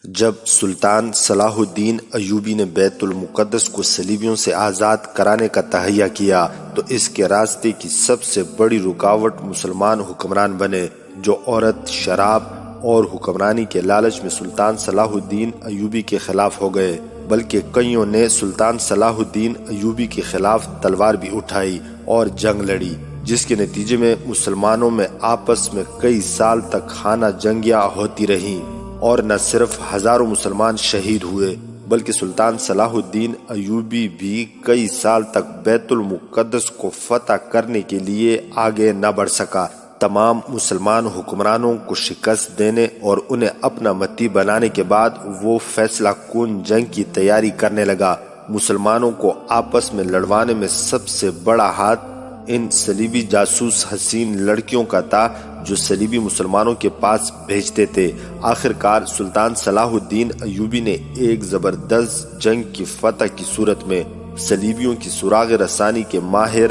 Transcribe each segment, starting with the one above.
جب سلطان صلاح الدین ایوبی نے بیت المقدس کو صلیبیوں سے آزاد کرانے کا تہیہ کیا تو اس کے راستے کی سب سے بڑی رکاوٹ مسلمان حکمران بنے، جو عورت، شراب اور حکمرانی کے لالچ میں سلطان صلاح الدین ایوبی کے خلاف ہو گئے، بلکہ کئیوں نے سلطان صلاح الدین ایوبی کے خلاف تلوار بھی اٹھائی اور جنگ لڑی، جس کے نتیجے میں مسلمانوں میں آپس میں کئی سال تک خانہ جنگیاں ہوتی رہیں، اور نہ صرف ہزاروں مسلمان شہید ہوئے بلکہ سلطان صلاح الدین ایوبی بھی کئی سال تک بیت المقدس کو فتح کرنے کے لیے آگے نہ بڑھ سکا۔ تمام مسلمان حکمرانوں کو شکست دینے اور انہیں اپنا متی بنانے کے بعد وہ فیصلہ کن جنگ کی تیاری کرنے لگا۔ مسلمانوں کو آپس میں لڑوانے میں سب سے بڑا ہاتھ ان صلیبی جاسوس حسین لڑکیوں کا تھا جو صلیبی مسلمانوں کے پاس بھیجتے تھے۔ آخرکار سلطان صلاح الدین ایوبی نے ایک زبردست جنگ کی فتح کی صورت میں صلیبیوں کی سراغ رسانی کے ماہر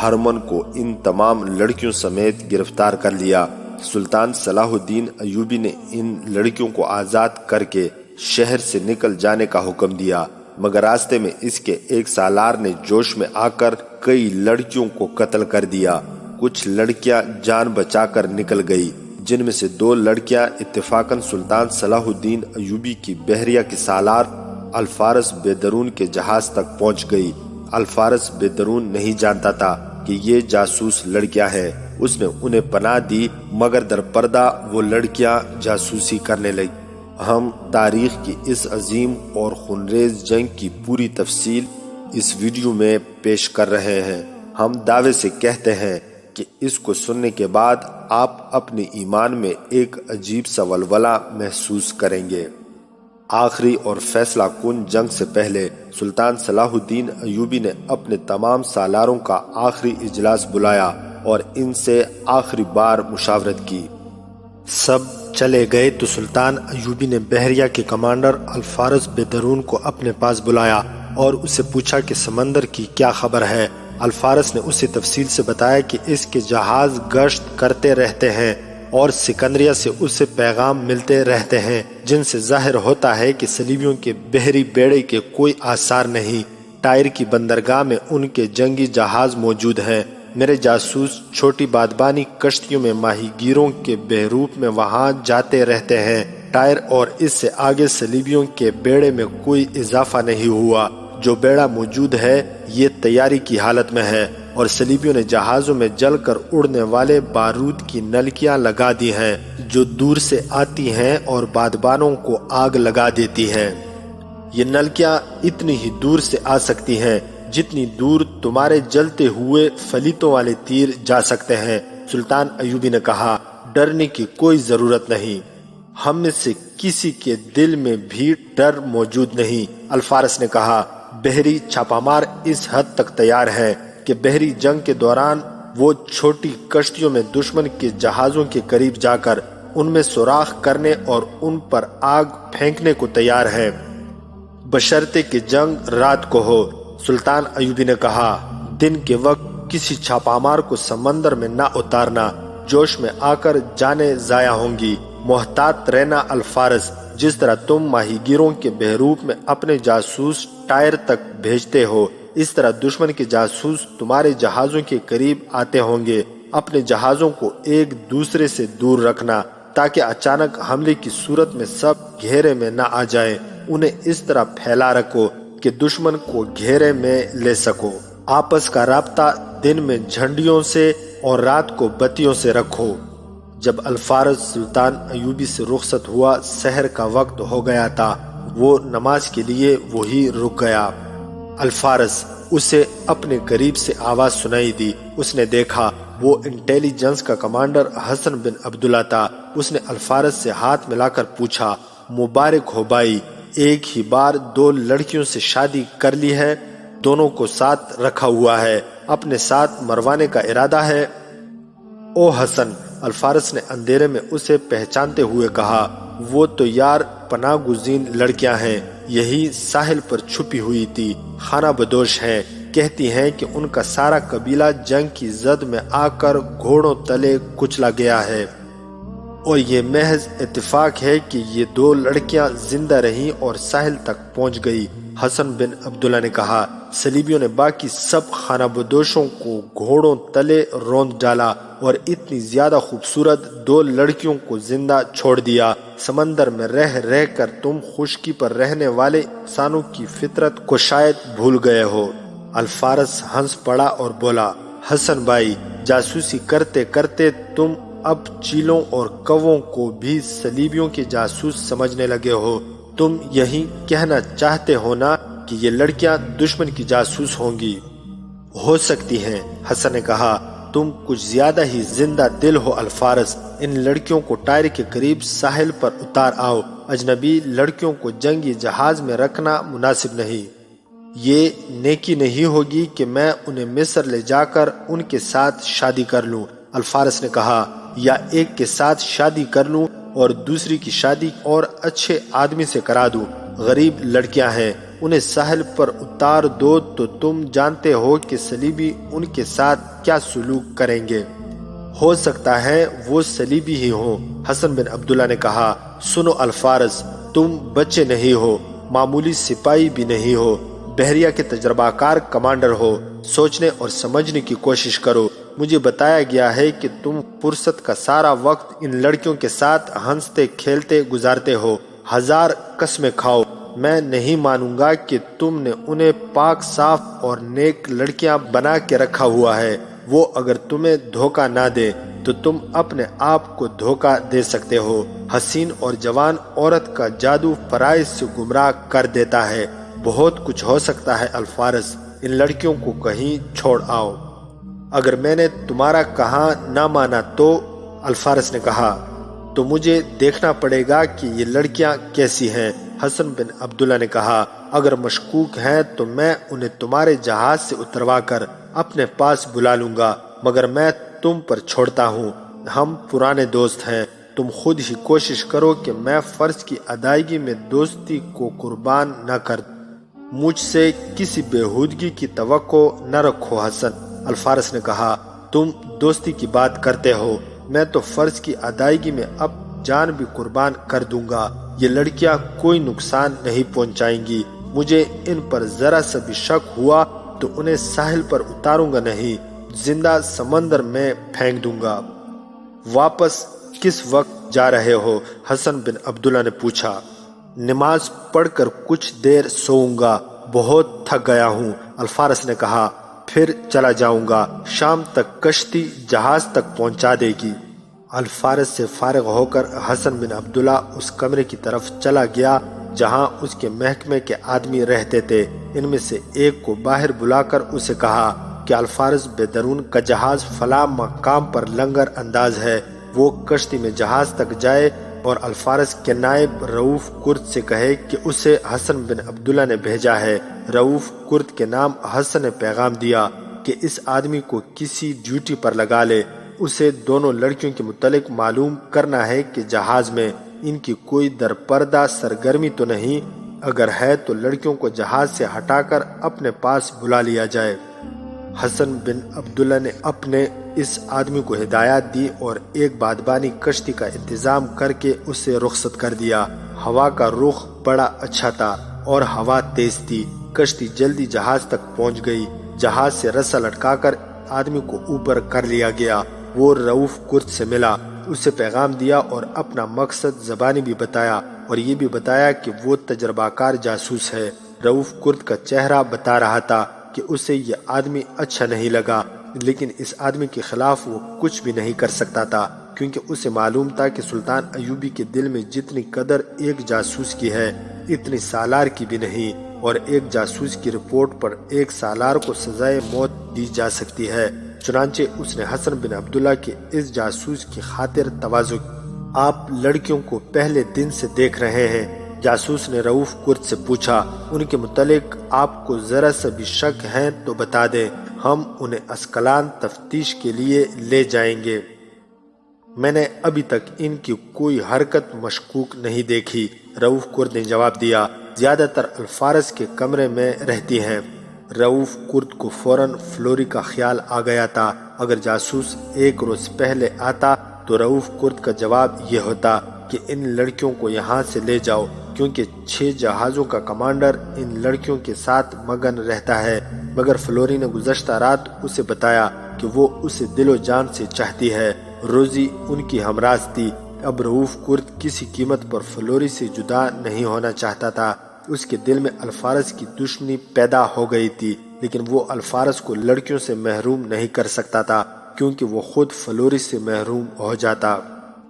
ہرمن کو ان تمام لڑکیوں سمیت گرفتار کر لیا۔ سلطان صلاح الدین ایوبی نے ان لڑکیوں کو آزاد کر کے شہر سے نکل جانے کا حکم دیا، مگر راستے میں اس کے ایک سالار نے جوش میں آ کر کئی لڑکیوں کو قتل کر دیا۔ کچھ لڑکیاں جان بچا کر نکل گئی، جن میں سے 2 لڑکیاں اتفاقاً سلطان صلاح الدین ایوبی کی بحریہ کے سالار الفارس بیدرون کے جہاز تک پہنچ گئی۔ الفارس بیدرون نہیں جانتا تھا کہ یہ جاسوس لڑکیاں ہیں، اس نے انہیں پناہ دی، مگر در پردہ وہ لڑکیاں جاسوسی کرنے لگی۔ ہم تاریخ کی اس عظیم اور خونریز جنگ کی پوری تفصیل اس ویڈیو میں پیش کر رہے ہیں۔ ہم دعوے سے کہتے ہیں کہ اس کو سننے کے بعد آپ اپنے ایمان میں ایک عجیب سا ولولہ محسوس کریں گے۔ آخری اور فیصلہ کن جنگ سے پہلے سلطان صلاح الدین ایوبی نے اپنے تمام سالاروں کا آخری اجلاس بلایا اور ان سے آخری بار مشاورت کی۔ سب چلے گئے تو سلطان ایوبی نے بحریہ کے کمانڈر الفارس بیدرون کو اپنے پاس بلایا اور اسے پوچھا کہ سمندر کی کیا خبر ہے۔ الفارس نے اسے تفصیل سے بتایا کہ اس کے جہاز گشت کرتے رہتے ہیں اور سکندریہ سے اسے پیغام ملتے رہتے ہیں، جن سے ظاہر ہوتا ہے کہ صلیبیوں کے بحری بیڑے کے کوئی آثار نہیں۔ ٹائر کی بندرگاہ میں ان کے جنگی جہاز موجود ہیں۔ میرے جاسوس چھوٹی بادبانی کشتیوں میں ماہی گیروں کے بحروپ میں وہاں جاتے رہتے ہیں۔ ٹائر اور اس سے آگے صلیبیوں کے بیڑے میں کوئی اضافہ نہیں ہوا۔ جو بیڑا موجود ہے یہ تیاری کی حالت میں ہے، اور صلیبیوں نے جہازوں میں جل کر اڑنے والے بارود کی نلکیاں لگا دی ہیں جو دور سے آتی ہیں اور بادبانوں کو آگ لگا دیتی ہیں۔ یہ نلکیاں اتنی ہی دور سے آ سکتی ہیں جتنی دور تمہارے جلتے ہوئے فلیتوں والے تیر جا سکتے ہیں۔ سلطان ایوبی نے کہا، ڈرنے کی کوئی ضرورت نہیں، ہم میں سے کسی کے دل میں بھی ڈر موجود نہیں۔ الفارس نے کہا، بحری چھاپہ مار اس حد تک تیار ہیں کہ بحری جنگ کے دوران وہ چھوٹی کشتیوں میں دشمن کے جہازوں کے قریب جا کر ان میں سوراخ کرنے اور ان پر آگ پھینکنے کو تیار ہے، بشرطے کہ جنگ رات کو ہو۔ سلطان ایوبی نے کہا، دن کے وقت کسی چھاپہ مار کو سمندر میں نہ اتارنا، جوش میں آ کر جانیں ضائع ہوں گی۔ محتاط رہنا الفارس، جس طرح تم ماہی گیروں کے بحروپ میں اپنے جاسوس ٹائر تک بھیجتے ہو، اس طرح دشمن کے جاسوس تمہارے جہازوں کے قریب آتے ہوں گے۔ اپنے جہازوں کو ایک دوسرے سے دور رکھنا تاکہ اچانک حملے کی صورت میں سب گھیرے میں نہ آ جائیں۔ انہیں اس طرح پھیلا رکھو کہ دشمن کو گھیرے میں لے سکو۔ آپس کا رابطہ دن میں جھنڈیوں سے اور رات کو بتیوں سے رکھو۔ جب الفارس سلطان ایوبی سے رخصت ہوا، سحر کا وقت ہو گیا تھا، وہ نماز کے لیے وہی رک گیا۔ الفارس، اسے اپنے قریب سے آواز سنائی دی۔ اس نے دیکھا وہ انٹیلیجنس کا کمانڈر حسن بن عبداللہ تھا۔ اس نے الفارس سے ہاتھ ملا کر پوچھا، مبارک ہو بھائی، ایک ہی بار 2 لڑکیوں سے شادی کر لی ہے، دونوں کو ساتھ رکھا ہوا ہے، اپنے ساتھ مروانے کا ارادہ ہے؟ او حسن، الفارس نے اندھیرے میں اسے پہچانتے ہوئے کہا، وہ تو یار پناہ گزین لڑکیاں ہیں، یہی ساحل پر چھپی ہوئی تھی، خانہ بدوش ہیں، کہتی ہیں کہ ان کا سارا قبیلہ جنگ کی زد میں آ کر گھوڑوں تلے کچلا گیا ہے۔ اور یہ محض اتفاق ہے کہ یہ 2 لڑکیاں زندہ رہیں اور ساحل تک پہنچ گئی۔ حسن بن عبداللہ نے کہا، صلیبیوں نے باقی سب خانہ بدوشوں کو گھوڑوں تلے روند ڈالا اور اتنی زیادہ خوبصورت 2 لڑکیوں کو زندہ چھوڑ دیا۔ سمندر میں رہ رہ کر تم خشکی پر رہنے والے انسانوں کی فطرت کو شاید بھول گئے ہو۔ الفارس ہنس پڑا اور بولا، حسن بھائی، جاسوسی کرتے کرتے تم اب چیلوں اور کووں کو بھی صلیبیوں کے جاسوس سمجھنے لگے ہو۔ تم یہی کہنا چاہتے ہو نا کہ یہ لڑکیاں دشمن کی جاسوس ہوں گی؟ ہو سکتی ہیں، حسن نے کہا، تم کچھ زیادہ ہی زندہ دل ہو الفارس۔ ان لڑکیوں کو ٹائر کے قریب ساحل پر اتار آؤ۔ اجنبی لڑکیوں کو جنگی جہاز میں رکھنا مناسب نہیں۔ یہ نیکی نہیں ہوگی کہ میں انہیں مصر لے جا کر ان کے ساتھ شادی کر لوں۔ الفارس نے کہا، یا ایک کے ساتھ شادی کر لوں اور دوسری کی شادی اور اچھے آدمی سے کرا دوں۔ غریب لڑکیاں ہیں، انہیں ساحل پر اتار دو تو تم جانتے ہو کہ صلیبی ان کے ساتھ کیا سلوک کریں گے۔ ہو سکتا ہے وہ صلیبی ہی ہوں۔ حسن بن عبداللہ نے کہا، سنو الفارس، تم بچے نہیں ہو، معمولی سپاہی بھی نہیں ہو، بحریہ کے تجربہ کار کمانڈر ہو۔ سوچنے اور سمجھنے کی کوشش کرو۔ مجھے بتایا گیا ہے کہ تم فرصت کا سارا وقت ان لڑکیوں کے ساتھ ہنستے کھیلتے گزارتے ہو۔ 1000 قسمیں کھاؤ، میں نہیں مانوں گا کہ تم نے انہیں پاک صاف اور نیک لڑکیاں بنا کے رکھا ہوا ہے۔ وہ اگر تمہیں دھوکہ نہ دے تو تم اپنے آپ کو دھوکہ دے سکتے ہو۔ حسین اور جوان عورت کا جادو فرائض سے گمراہ کر دیتا ہے۔ بہت کچھ ہو سکتا ہے الفارس، ان لڑکیوں کو کہیں چھوڑ آؤ۔ اگر میں نے تمہارا کہا نہ مانا تو، الفارس نے کہا، تو مجھے دیکھنا پڑے گا کہ یہ لڑکیاں کیسی ہیں۔ حسن بن عبداللہ نے کہا، اگر مشکوک ہیں تو میں انہیں تمہارے جہاز سے اتروا کر اپنے پاس بلا لوں گا، مگر میں تم پر چھوڑتا ہوں۔ ہم پرانے دوست ہیں، تم خود ہی کوشش کرو کہ میں فرض کی ادائیگی میں دوستی کو قربان نہ کر۔ مجھ سے کسی بےہودگی کی توقع نہ رکھو حسن۔ الفارس نے کہا، تم دوستی کی بات کرتے ہو، میں تو فرض کی ادائیگی میں اب جان بھی قربان کر دوں گا۔ یہ لڑکیاں کوئی نقصان نہیں پہنچائیں گی۔ مجھے ان پر ذرا سا بھی شک ہوا تو انہیں ساحل پر اتاروں گا نہیں، زندہ سمندر میں پھینک دوں گا۔ واپس کس وقت جا رہے ہو؟ حسن بن عبداللہ نے پوچھا۔ نماز پڑھ کر کچھ دیر سوؤں گا، بہت تھک گیا ہوں، الفارس نے کہا، پھر چلا جاؤں گا، شام تک کشتی جہاز تک پہنچا دے گی۔ الفارس سے فارغ ہو کر حسن بن عبداللہ اس کمرے کی طرف چلا گیا جہاں اس کے محکمے کے آدمی رہتے تھے۔ ان میں سے ایک کو باہر بلا کر اسے کہا کہ الفارس بے درون کا جہاز فلاں مقام پر لنگر انداز ہے، وہ کشتی میں جہاز تک جائے اور الفارس کے نائب رؤوف کرد سے کہے کہ اسے حسن بن عبداللہ نے بھیجا ہے۔ رؤوف کرد کے نام حسن نے پیغام دیا کہ اس آدمی کو کسی ڈیوٹی پر لگا لے، اسے دونوں لڑکیوں کے متعلق معلوم کرنا ہے کہ جہاز میں ان کی کوئی درپردہ سرگرمی تو نہیں، اگر ہے تو لڑکیوں کو جہاز سے ہٹا کر اپنے پاس بلا لیا جائے۔ حسن بن عبداللہ نے اپنے اس آدمی کو ہدایات دی اور ایک بادبانی کشتی کا انتظام کر کے اسے رخصت کر دیا۔ ہوا کا رخ بڑا اچھا تھا اور ہوا تیز تھی۔ کشتی جلدی جہاز تک پہنچ گئی۔ جہاز سے رسا لٹکا کر آدمی کو اوپر کر لیا گیا۔ وہ رؤوف کرد سے ملا، اسے پیغام دیا اور اپنا مقصد زبانی بھی بتایا اور یہ بھی بتایا کہ وہ تجربہ کار جاسوس ہے۔ رؤوف کرد کا چہرہ بتا رہا تھا کہ اسے یہ آدمی اچھا نہیں لگا، لیکن اس آدمی کے خلاف وہ کچھ بھی نہیں کر سکتا تھا، کیونکہ اسے معلوم تھا کہ سلطان ایوبی کے دل میں جتنی قدر ایک جاسوس کی ہے اتنی سالار کی بھی نہیں، اور ایک جاسوس کی رپورٹ پر ایک سالار کو سزائے موت دی جا سکتی ہے۔ چنانچہ اس نے حسن بن عبداللہ کے اس جاسوس کی خاطر تواضع کی۔ آپ لڑکیوں کو پہلے دن سے دیکھ رہے ہیں؟ جاسوس نے رؤوف کرد سے پوچھا۔ ان کے متعلق آپ کو ذرا سا بھی شک ہے تو بتا دیں، ہم انہیں اسکلان تفتیش کے لیے لے جائیں گے۔ میں نے ابھی تک ان کی کوئی حرکت مشکوک نہیں دیکھی، رؤوف کرد نے جواب دیا۔ زیادہ تر الفارس کے کمرے میں رہتی ہیں۔ رؤوف کرد کو فوراً فلوری کا خیال آ گیا تھا۔ اگر جاسوس ایک روز پہلے آتا تو رؤوف کرد کا جواب یہ ہوتا کہ ان لڑکیوں کو یہاں سے لے جاؤ، کیونکہ 6 جہازوں کا کمانڈر ان لڑکیوں کے ساتھ مگن رہتا ہے۔ مگر فلوری نے گزشتہ رات اسے بتایا کہ وہ اسے دل و جان سے چاہتی ہے، روزی ان کی ہمراز تھی۔ اب رؤوف کرد کسی قیمت پر فلوری سے جدا نہیں ہونا چاہتا تھا۔ اس کے دل میں الفارس کی دشمنی پیدا ہو گئی تھی، لیکن وہ الفارس کو لڑکیوں سے محروم نہیں کر سکتا تھا، کیونکہ وہ خود فلوری سے محروم ہو جاتا۔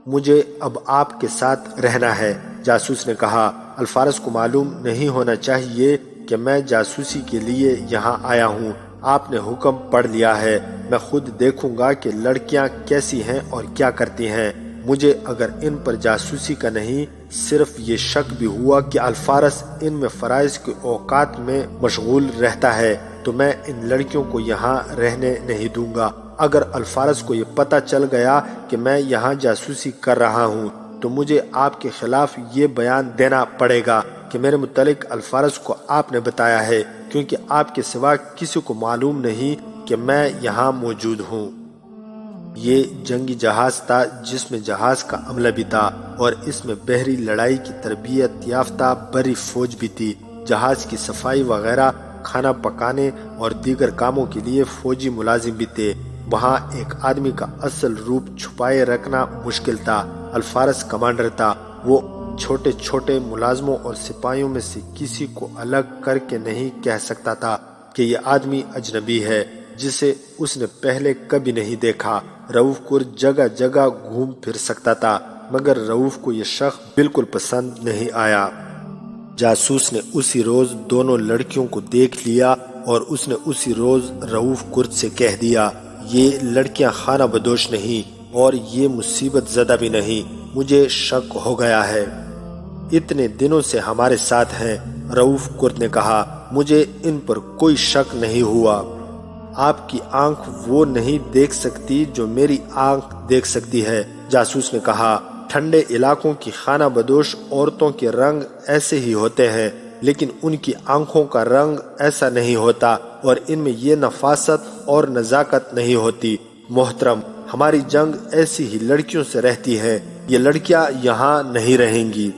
مجھے اب آپ کے ساتھ رہنا ہے، جاسوس نے کہا۔ الفارس کو معلوم نہیں ہونا چاہیے کہ میں جاسوسی کے لیے یہاں آیا ہوں۔ آپ نے حکم پڑھ لیا ہے، میں خود دیکھوں گا کہ لڑکیاں کیسی ہیں اور کیا کرتی ہیں۔ مجھے اگر ان پر جاسوسی کا نہیں، صرف یہ شک بھی ہوا کہ الفارس ان میں فرائض کے اوقات میں مشغول رہتا ہے، تو میں ان لڑکیوں کو یہاں رہنے نہیں دوں گا۔ اگر الفارس کو یہ پتہ چل گیا کہ میں یہاں جاسوسی کر رہا ہوں، تو مجھے آپ کے خلاف یہ بیان دینا پڑے گا کہ میرے متعلق الفارس کو آپ نے بتایا ہے، کیونکہ آپ کے سوا کسی کو معلوم نہیں کہ میں یہاں موجود ہوں۔ یہ جنگی جہاز تھا جس میں جہاز کا عملہ بھی تھا، اور اس میں بحری لڑائی کی تربیت یافتہ بری فوج بھی تھی۔ جہاز کی صفائی وغیرہ، کھانا پکانے اور دیگر کاموں کے لیے فوجی ملازم بھی تھے۔ وہاں ایک آدمی کا اصل روپ چھپائے رکھنا مشکل تھا۔ الفارس کمانڈر تھا، وہ چھوٹے چھوٹے ملازموں اور سپاہیوں میں سے کسی کو الگ کر کے نہیں کہہ سکتا تھا کہ یہ آدمی اجنبی ہے جسے اس نے پہلے کبھی نہیں دیکھا۔ رؤوف کرد جگہ جگہ گھوم پھر سکتا تھا، مگر رؤوف کو یہ شخص بالکل پسند نہیں آیا۔ جاسوس نے اسی روز دونوں لڑکیوں کو دیکھ لیا، اور اس نے اسی روز رؤوف کرد سے کہہ دیا، یہ لڑکیاں خانہ بدوش نہیں اور یہ مصیبت زدہ بھی نہیں، مجھے شک ہو گیا ہے۔ اتنے دنوں سے ہمارے ساتھ ہیں، رؤوف کرد نے کہا، مجھے ان پر کوئی شک نہیں ہوا۔ آپ کی آنکھ وہ نہیں دیکھ سکتی جو میری آنکھ دیکھ سکتی ہے، جاسوس نے کہا۔ ٹھنڈے علاقوں کی خانہ بدوش عورتوں کے رنگ ایسے ہی ہوتے ہیں، لیکن ان کی آنکھوں کا رنگ ایسا نہیں ہوتا، اور ان میں یہ نفاست اور نزاکت نہیں ہوتی۔ محترم، ہماری جنگ ایسی ہی لڑکیوں سے رہتی ہے، یہ لڑکیاں یہاں نہیں رہیں گی۔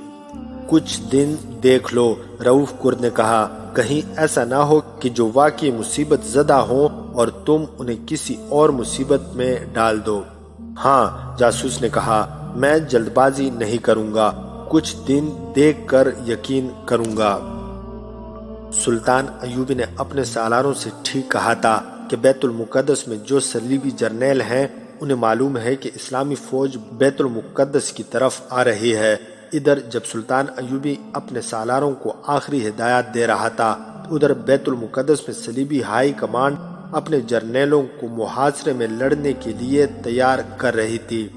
کچھ دن دیکھ لو، رؤوف کرد نے کہا، کہیں ایسا نہ ہو کہ جو واقعی مصیبت زدہ ہوں اور تم انہیں کسی اور مصیبت میں ڈال دو۔ ہاں، جاسوس نے کہا، میں جلد بازی نہیں کروں گا، کچھ دن دیکھ کر یقین کروں گا۔ سلطان ایوبی نے اپنے سالاروں سے ٹھیک کہا تھا کہ بیت المقدس میں جو صلیبی جرنیل ہیں انہیں معلوم ہے کہ اسلامی فوج بیت المقدس کی طرف آ رہی ہے۔ ادھر جب سلطان ایوبی اپنے سالاروں کو آخری ہدایات دے رہا تھا، ادھر بیت المقدس میں صلیبی ہائی کمانڈ اپنے جرنیلوں کو محاصرے میں لڑنے کے لیے تیار کر رہی تھی۔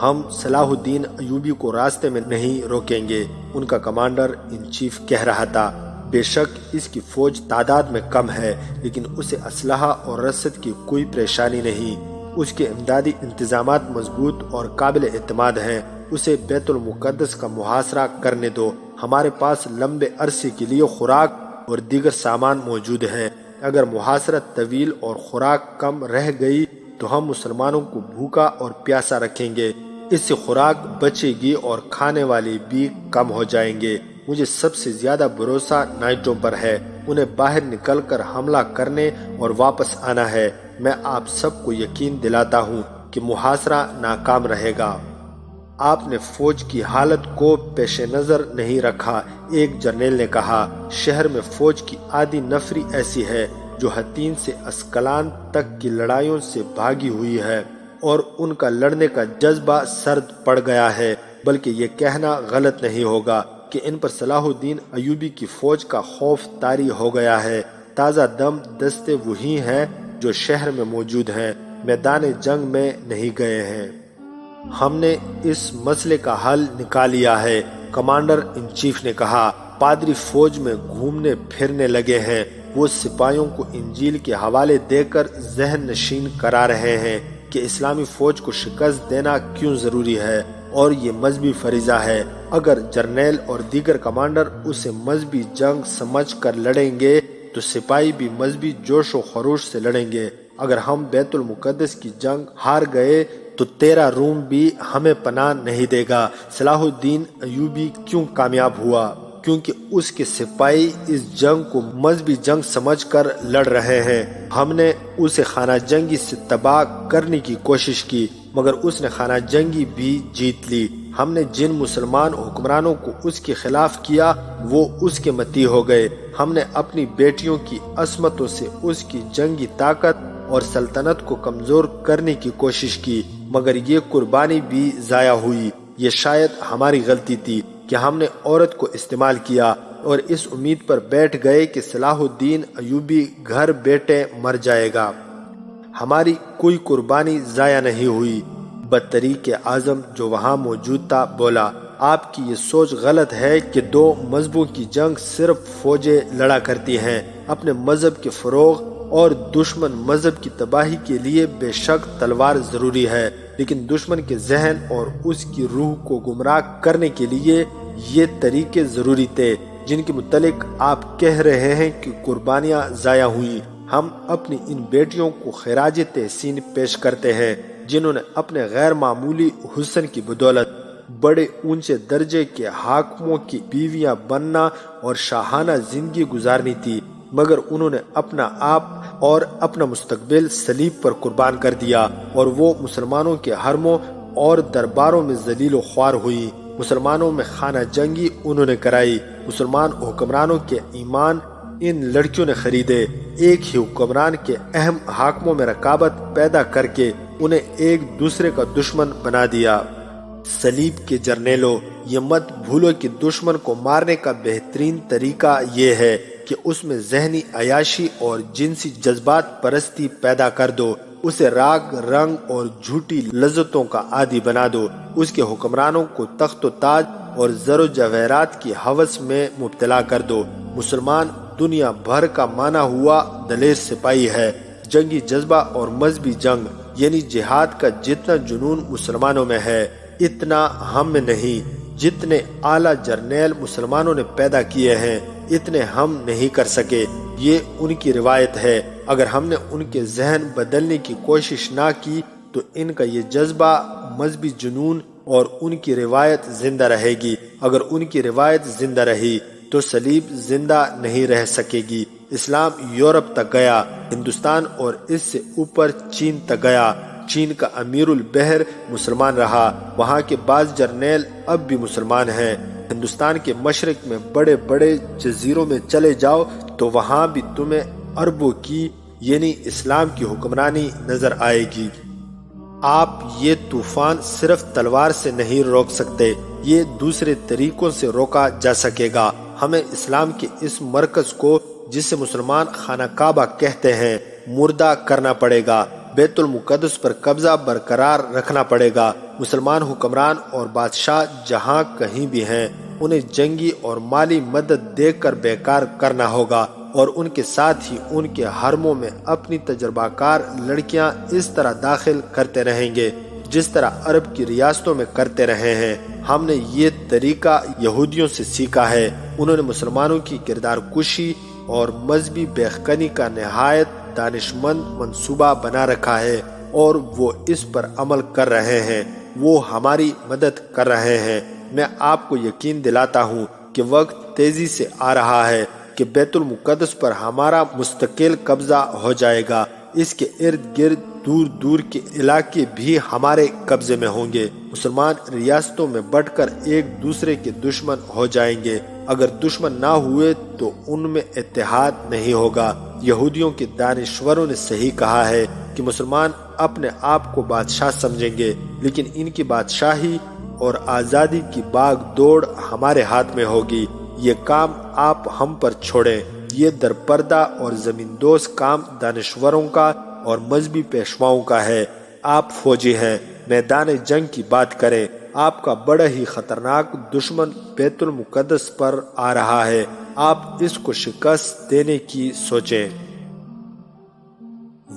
ہم صلاح الدین ایوبی کو راستے میں نہیں روکیں گے، ان کا کمانڈر ان چیف کہہ رہا تھا۔ بے شک اس کی فوج تعداد میں کم ہے، لیکن اسے اسلحہ اور رسد کی کوئی پریشانی نہیں۔ اس کے امدادی انتظامات مضبوط اور قابل اعتماد ہیں۔ اسے بیت المقدس کا محاصرہ کرنے دو۔ ہمارے پاس لمبے عرصے کے لیے خوراک اور دیگر سامان موجود ہے۔ اگر محاصرہ طویل اور خوراک کم رہ گئی تو ہم مسلمانوں کو بھوکا اور پیاسا رکھیں گے۔ اس سے خوراک بچے گی اور کھانے والے بھی کم ہو جائیں گے۔ مجھے سب سے زیادہ بھروسہ نائٹوں پر ہے، انہیں باہر نکل کر حملہ کرنے اور واپس آنا ہے۔ میں آپ سب کو یقین دلاتا ہوں کہ محاصرہ ناکام رہے گا۔ آپ نے فوج کی حالت کو پیش نظر نہیں رکھا، ایک جرنیل نے کہا۔ شہر میں فوج کی آدھی نفری ایسی ہے جو حطین سے اسکلان تک کی لڑائیوں سے بھاگی ہوئی ہے، اور ان کا لڑنے کا جذبہ سرد پڑ گیا ہے۔ بلکہ یہ کہنا غلط نہیں ہوگا کہ ان پر صلاح الدین ایوبی کی فوج کا خوف طاری ہو گیا ہے۔ تازہ دم دستے وہی ہیں جو شہر میں موجود ہیں، میدان جنگ میں نہیں گئے ہیں۔ ہم نے اس مسئلے کا حل نکال لیا ہے، کمانڈر ان چیف نے کہا۔ پادری فوج میں گھومنے پھرنے لگے ہیں، وہ سپاہیوں کو انجیل کے حوالے دے کر ذہن نشین کرا رہے ہیں کہ اسلامی فوج کو شکست دینا کیوں ضروری ہے اور یہ مذہبی فریضہ ہے۔ اگر جرنیل اور دیگر کمانڈر اسے مذہبی جنگ سمجھ کر لڑیں گے تو سپاہی بھی مذہبی جوش و خروش سے لڑیں گے۔ اگر ہم بیت المقدس کی جنگ ہار گئے تو تیرا روم بھی ہمیں پناہ نہیں دے گا۔ صلاح الدین ایوبی کیوں کامیاب ہوا؟ کیونکہ اس کے سپاہی اس جنگ کو مذہبی جنگ سمجھ کر لڑ رہے ہیں۔ ہم نے اسے خانہ جنگی سے تباہ کرنے کی کوشش کی، مگر اس نے خانہ جنگی بھی جیت لی۔ ہم نے جن مسلمان حکمرانوں کو اس کے خلاف کیا وہ اس کے متی ہو گئے۔ ہم نے اپنی بیٹیوں کی عصمتوں سے اس کی جنگی طاقت اور سلطنت کو کمزور کرنے کی کوشش کی، مگر یہ قربانی بھی ضائع ہوئی۔ یہ شاید ہماری غلطی تھی کہ ہم نے عورت کو استعمال کیا اور اس امید پر بیٹھ گئے کہ صلاح الدین ایوبی گھر بیٹھے مر جائے گا۔ ہماری کوئی قربانی ضائع نہیں ہوئی۔ بدتریق اعظم جو وہاں موجود تھا بولا، آپ کی یہ سوچ غلط ہے کہ دو مذہبوں کی جنگ صرف فوجیں لڑا کرتی ہیں۔ اپنے مذہب کے فروغ اور دشمن مذہب کی تباہی کے لیے بے شک تلوار ضروری ہے، لیکن دشمن کے ذہن اور اس کی روح کو گمراہ کرنے کے لیے یہ طریقے ضروری تھے جن کے متعلق آپ کہہ رہے ہیں کہ قربانیاں ضائع ہوئیں۔ ہم اپنی ان بیٹیوں کو خراج تحسین پیش کرتے ہیں جنہوں نے اپنے غیر معمولی حسن کی بدولت بڑے اونچے درجے کے حاکموں کی بیویاں بننا اور شاہانہ زندگی گزارنی تھی، مگر انہوں نے اپنا آپ اور اپنا مستقبل صلیب پر قربان کر دیا، اور وہ مسلمانوں کے حرموں اور درباروں میں ذلیل و خوار ہوئی۔ مسلمانوں میں خانہ جنگی انہوں نے کرائی۔ مسلمان حکمرانوں کے ایمان ان لڑکیوں نے خریدے۔ ایک ہی حکمران کے اہم حاکموں میں رقابت پیدا کر کے انہیں ایک دوسرے کا دشمن بنا دیا۔ صلیب کے جرنیلوں، یہ مت بھولو کہ دشمن کو مارنے کا بہترین طریقہ یہ ہے کہ اس میں ذہنی عیاشی اور جنسی جذبات پرستی پیدا کر دو، اسے راگ رنگ اور جھوٹی لذتوں کا عادی بنا دو، اس کے حکمرانوں کو تخت و تاج اور زر و جواہرات کی ہوس میں مبتلا کر دو۔ مسلمان دنیا بھر کا مانا ہوا دلیر سپاہی ہے۔ جنگی جذبہ اور مذہبی جنگ یعنی جہاد کا جتنا جنون مسلمانوں میں ہے اتنا ہم میں نہیں۔ جتنے اعلیٰ جرنیل مسلمانوں نے پیدا کیے ہیں اتنے ہم نہیں کر سکے، یہ ان کی روایت ہے۔ اگر ہم نے ان کے ذہن بدلنے کی کوشش نہ کی تو ان کا یہ جذبہ، مذہبی جنون اور ان کی روایت زندہ رہے گی۔ اگر ان کی روایت زندہ رہی تو صلیب زندہ نہیں رہ سکے گی۔ اسلام یورپ تک گیا، ہندوستان اور اس سے اوپر چین تک گیا۔ چین کا امیر البحر مسلمان رہا، وہاں کے بعض جرنیل اب بھی مسلمان ہیں۔ ہندوستان کے مشرق میں بڑے بڑے جزیروں میں چلے جاؤ تو وہاں بھی تمہیں عربوں کی یعنی اسلام کی حکمرانی نظر آئے گی۔ آپ یہ طوفان صرف تلوار سے نہیں روک سکتے، یہ دوسرے طریقوں سے روکا جا سکے گا۔ ہمیں اسلام کے اس مرکز کو جسے مسلمان خانہ کعبہ کہتے ہیں مردہ کرنا پڑے گا۔ بیت المقدس پر قبضہ برقرار رکھنا پڑے گا۔ مسلمان حکمران اور بادشاہ جہاں کہیں بھی ہیں انہیں جنگی اور مالی مدد دے کر بیکار کرنا ہوگا، اور ان کے ساتھ ہی ان کے حرموں میں اپنی تجربہ کار لڑکیاں اس طرح داخل کرتے رہیں گے جس طرح عرب کی ریاستوں میں کرتے رہے ہیں۔ ہم نے یہ طریقہ یہودیوں سے سیکھا ہے۔ انہوں نے مسلمانوں کی کردار کشی اور مذہبی بےخنی کا نہایت دانشمند منصوبہ بنا رکھا ہے، اور وہ اس پر عمل کر رہے ہیں۔ وہ ہماری مدد کر رہے ہیں۔ میں آپ کو یقین دلاتا ہوں کہ وقت تیزی سے آ رہا ہے کہ بیت المقدس پر ہمارا مستقل قبضہ ہو جائے گا۔ اس کے ارد گرد دور دور کے علاقے بھی ہمارے قبضے میں ہوں گے۔ مسلمان ریاستوں میں بٹ کر ایک دوسرے کے دشمن ہو جائیں گے۔ اگر دشمن نہ ہوئے تو ان میں اتحاد نہیں ہوگا۔ یہودیوں کے دانشوروں نے صحیح کہا ہے کہ مسلمان اپنے آپ کو بادشاہ سمجھیں گے، لیکن ان کی بادشاہی اور آزادی کی باغ دوڑ ہمارے ہاتھ میں ہوگی۔ یہ کام آپ ہم پر چھوڑیں۔ یہ درپردہ اور زمین دوز کام دانشوروں کا اور مذہبی پیشواؤں کا ہے۔ آپ فوجی ہیں، میدان جنگ کی بات کریں۔ آپ کا بڑا ہی خطرناک دشمن بیت المقدس پر آ رہا ہے، آپ اس کو شکست دینے کی سوچیں۔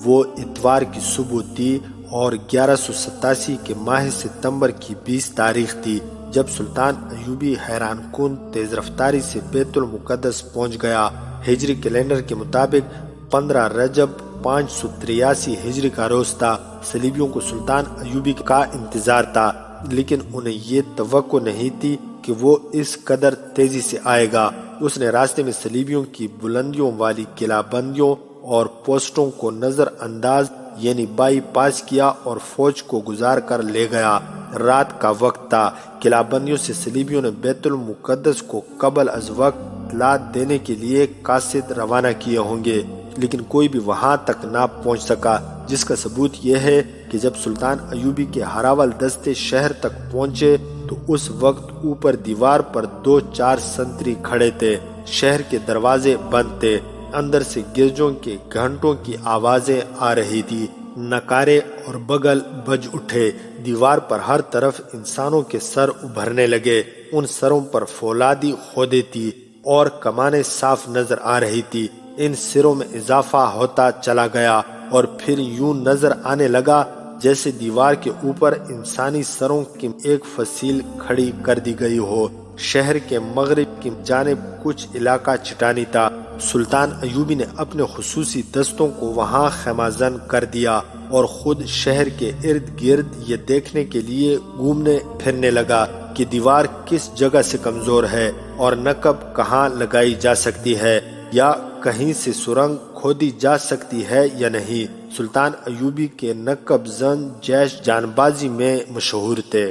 وہ اتوار کی صبح تھی اور 1187 کے ماہ ستمبر کی 20 تاریخ تھی جب سلطان ایوبی حیران کن تیز رفتاری سے بیت المقدس پہنچ گیا۔ ہجری کیلنڈر کے مطابق 15 رجب 583 ہجری کا روز تھا۔ صلیبیوں کو سلطان ایوبی کا انتظار تھا، لیکن انہیں یہ توقع نہیں تھی کہ وہ اس قدر تیزی سے آئے گا۔ اس نے راستے میں صلیبیوں کی بلندیوں والی قلعہ بندیوں اور پوسٹوں کو نظر انداز یعنی بائی پاس کیا اور فوج کو گزار کر لے گیا۔ رات کا وقت تھا۔ قلعہ بندیوں سے صلیبیوں نے بیت المقدس کو قبل از وقت اطلاع دینے کے لیے قاصد روانہ کیے ہوں گے، لیکن کوئی بھی وہاں تک نہ پہنچ سکا، جس کا ثبوت یہ ہے کہ جب سلطان ایوبی کے ہراول دستے شہر تک پہنچے تو اس وقت اوپر دیوار پر 2-4 سنتری کھڑے تھے۔ شہر کے دروازے بند تھے، اندر سے گرجوں کے گھنٹوں کی آوازیں آ رہی تھی، نکارے اور بغل بج اٹھے۔ دیوار پر ہر طرف انسانوں کے سر ابھرنے لگے، ان سروں پر فولادی کھودیں تھی اور کمانیں صاف نظر آ رہی تھی۔ ان سروں میں اضافہ ہوتا چلا گیا اور پھر یوں نظر آنے لگا جیسے دیوار کے اوپر انسانی سروں کی ایک فصیل کھڑی کر دی گئی ہو۔ شہر کے مغرب کی جانب کچھ علاقہ چٹانی تھا۔ سلطان ایوبی نے اپنے خصوصی دستوں کو وہاں خیمہ زن کر دیا اور خود شہر کے ارد گرد یہ دیکھنے کے لیے گھومنے پھرنے لگا کہ دیوار کس جگہ سے کمزور ہے اور نقب کہاں لگائی جا سکتی ہے، یا کہیں سے سرنگ کھودی جا سکتی ہے یا نہیں۔ سلطان ایوبی کے نقب زن جیش جان بازی میں مشہور تھے۔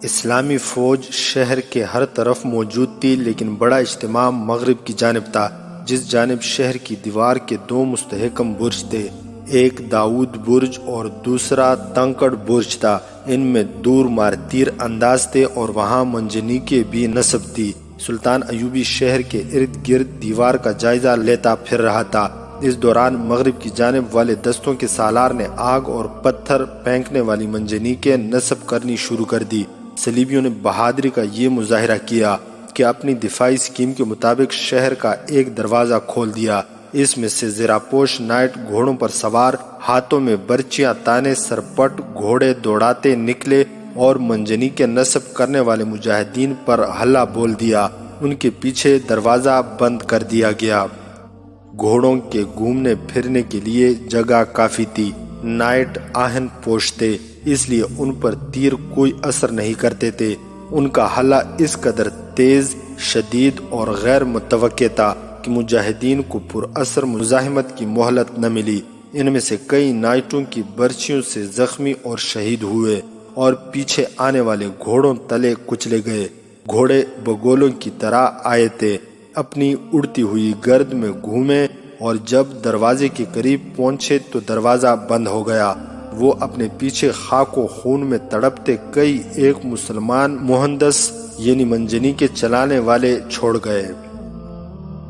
اسلامی فوج شہر کے ہر طرف موجود تھی، لیکن بڑا اجتماع مغرب کی جانب تھا، جس جانب شہر کی دیوار کے 2 مستحکم برج تھے، ایک داؤد برج اور دوسرا تنکڑ برج تھا۔ ان میں دور مار تیر انداز تھے اور وہاں منجنیقیں بھی نصب تھی۔ سلطان ایوبی شہر کے ارد گرد دیوار کا جائزہ لیتا پھر رہا تھا۔ اس دوران مغرب کی جانب والے دستوں کے سالار نے آگ اور پتھر پھینکنے والی منجنیقیں نصب کرنی شروع کر دی۔ صلیبیوں نے بہادری کا یہ مظاہرہ کیا کہ اپنی دفاعی اسکیم کے مطابق شہر کا ایک دروازہ کھول دیا۔ اس میں سے زیراپوش نائٹ گھوڑوں پر سوار، ہاتھوں میں برچیاں تانے سرپٹ گھوڑے دوڑاتے نکلے اور منجنیقیں نصب کرنے والے مجاہدین پر ہلہ بول دیا۔ ان کے پیچھے دروازہ بند کر دیا گیا۔ گھوڑوں کے گھومنے پھرنے کے لیے جگہ کافی تھی۔ نائٹ آہن پوش تھے، اس لیے ان پر تیر کوئی اثر نہیں کرتے تھے۔ ان کا حلہ اس قدر تیز، شدید اور غیر متوقع تھا کہ مجاہدین کو پر اثر مزاحمت کی مہلت نہ ملی۔ ان میں سے کئی نائٹوں کی برچیوں سے زخمی اور شہید ہوئے اور پیچھے آنے والے گھوڑوں تلے کچلے گئے۔ گھوڑے بگولوں کی طرح آئے تھے، اپنی اڑتی ہوئی گرد میں گھومے اور جب دروازے کے قریب پہنچے تو دروازہ بند ہو گیا۔ وہ اپنے پیچھے خاک و خون میں تڑپتے کئی ایک مسلمان مہندس یعنی منجنیقیں چلانے والے چھوڑ گئے۔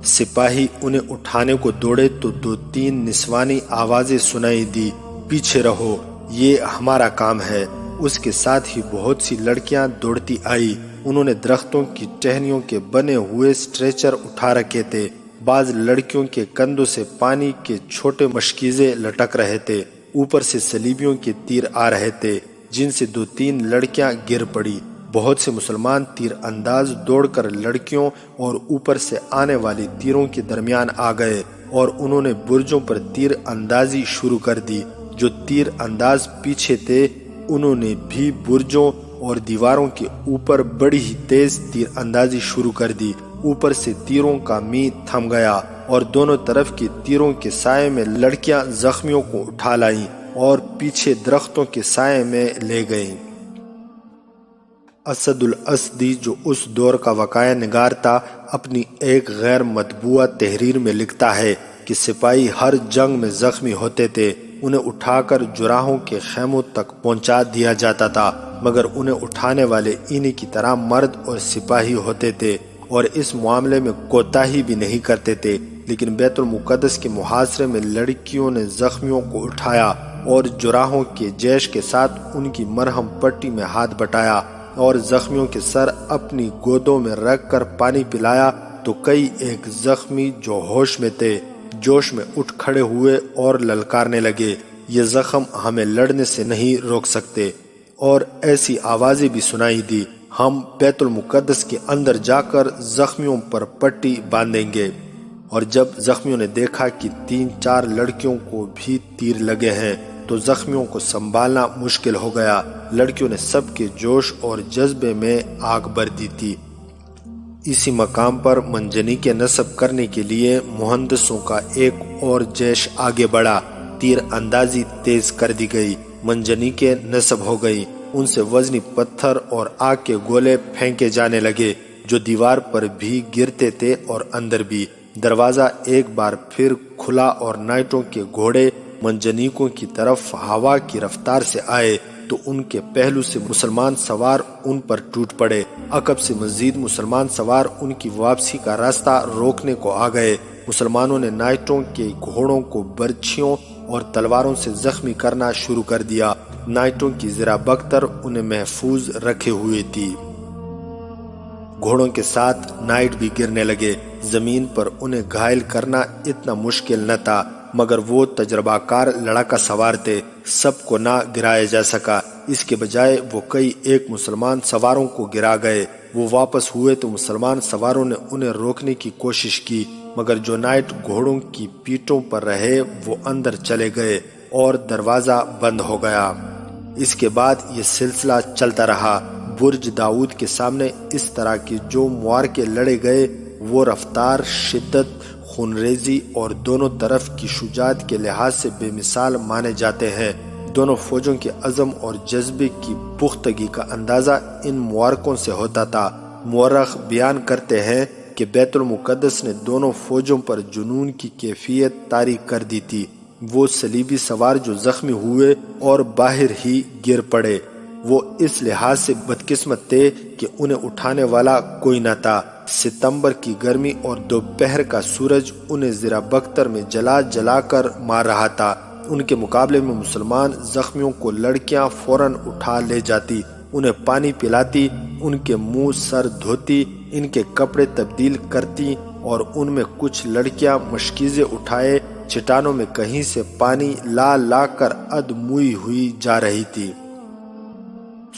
سپاہی انہیں اٹھانے کو دوڑے تو 2-3 نسوانی آوازیں سنائی دی، پیچھے رہو، یہ ہمارا کام ہے۔ اس کے ساتھ ہی بہت سی لڑکیاں دوڑتی آئی۔ انہوں نے درختوں کی ٹہنیوں کے بنے ہوئے سٹریچر اٹھا رکھے تھے۔ بعض لڑکیوں کے کندھوں سے پانی کے چھوٹے مشکیزے لٹک رہے تھے۔ اوپر سے صلیبیوں کے تیر آ رہے تھے، جن سے 2-3 لڑکیاں گر پڑی۔ بہت سے مسلمان تیر انداز دوڑ کر لڑکیوں اور اوپر سے آنے والی تیروں کے درمیان آ گئے اور انہوں نے برجوں پر تیر اندازی شروع کر دی۔ جو تیر انداز پیچھے تھے انہوں نے بھی برجوں اور دیواروں کے اوپر بڑی ہی تیز تیر اندازی شروع کر دی۔ اوپر سے تیروں کا می تھم گیا اور دونوں طرف کے تیروں کے سائے میں لڑکیاں زخمیوں کو اٹھا لائیں اور پیچھے درختوں کے سائے میں لے گئیں۔ اسد الاسدی جو اس دور کا وقایع نگار تھا، اپنی ایک غیر مطبوعہ تحریر میں لکھتا ہے کہ سپاہی ہر جنگ میں زخمی ہوتے تھے، انہیں اٹھا کر جراحوں کے خیموں تک پہنچا دیا جاتا تھا، مگر انہیں اٹھانے والے انہی کی طرح مرد اور سپاہی ہوتے تھے اور اس معاملے میں کوتاہی بھی نہیں کرتے تھے۔ لیکن بیت المقدس کے محاصرے میں لڑکیوں نے زخمیوں کو اٹھایا اور جراحوں کے جیش کے ساتھ ان کی مرہم پٹی میں ہاتھ بٹایا اور زخمیوں کے سر اپنی گودوں میں رکھ کر پانی پلایا تو کئی ایک زخمی جو ہوش میں تھے جوش میں اٹھ کھڑے ہوئے اور للکارنے لگے، یہ زخم ہمیں لڑنے سے نہیں روک سکتے۔ اور ایسی آوازیں بھی سنائی دی، ہم بیت المقدس کے اندر جا کر زخمیوں پر پٹی باندھیں گے۔ اور جب زخمیوں نے دیکھا کہ 3-4 لڑکیوں کو بھی تیر لگے ہیں تو زخمیوں کو سنبھالنا مشکل ہو گیا۔ لڑکیوں نے سب کے جوش اور جذبے میں آگ بر دی تھی۔ اسی مقام پر منجنیقیں نصب کرنے کے لیے مہندسوں کا ایک اور جیش آگے بڑھا۔ تیر اندازی تیز کر دی گئی، منجنیقیں نصب ہو گئی، ان سے وزنی پتھر اور آگ کے گولے پھینکے جانے لگے جو دیوار پر بھی گرتے تھے اور اندر بھی۔ دروازہ ایک بار پھر کھلا اور نائٹوں کے گھوڑے منجنیقوں کی طرف ہوا کی رفتار سے آئے تو ان کے پہلو سے مسلمان سوار ان پر ٹوٹ پڑے۔ عقب سے مزید مسلمان سوار ان کی واپسی کا راستہ روکنے کو آ گئے۔ مسلمانوں نے نائٹوں کے گھوڑوں کو برچھیوں اور تلواروں سے زخمی کرنا شروع کر دیا۔ نائٹوں کی زرہ بختر انہیں محفوظ رکھے ہوئے تھی۔ گھوڑوں کے ساتھ نائٹ بھی گرنے لگے۔ زمین پر انہیں گھائل کرنا اتنا مشکل نہ تھا، مگر وہ تجربہ کار لڑاکا سوار تھے، سب کو نہ گرایا جا سکا۔ اس کے بجائے وہ کئی ایک مسلمان سواروں کو گرا گئے۔ وہ واپس ہوئے تو مسلمان سواروں نے انہیں روکنے کی کوشش کی، مگر جو نائٹ گھوڑوں کی پیٹھوں پر رہے وہ اندر چلے گئے اور دروازہ بند ہو گیا۔ اس کے بعد یہ سلسلہ چلتا رہا۔ برج داؤد کے سامنے اس طرح کے جو معرکے لڑے گئے وہ رفتار، شدت، خونریزی اور دونوں طرف کی شجاعت کے لحاظ سے بے مثال مانے جاتے ہیں۔ دونوں فوجوں کے عزم اور جذبے کی پختگی کا اندازہ ان معرکوں سے ہوتا تھا۔ مورخ بیان کرتے ہیں کہ بیت المقدس نے دونوں فوجوں پر جنون کی کیفیت طاری کر دی تھی۔ وہ صلیبی سوار جو زخمی ہوئے اور باہر ہی گر پڑے، وہ اس لحاظ سے بدقسمت تھے کہ انہیں اٹھانے والا کوئی نہ تھا۔ ستمبر کی گرمی اور دوپہر کا سورج انہیں زرہ بختر میں جلا جلا کر مار رہا تھا۔ ان کے مقابلے میں مسلمان زخمیوں کو لڑکیاں فوراً اٹھا لے جاتی، انہیں پانی پلاتی، ان کے منہ سر دھوتی، ان کے کپڑے تبدیل کرتی اور ان میں کچھ لڑکیاں مشکیزیں اٹھائے چٹانوں میں کہیں سے پانی لا لا کر ادموئی ہوئی جا رہی تھی۔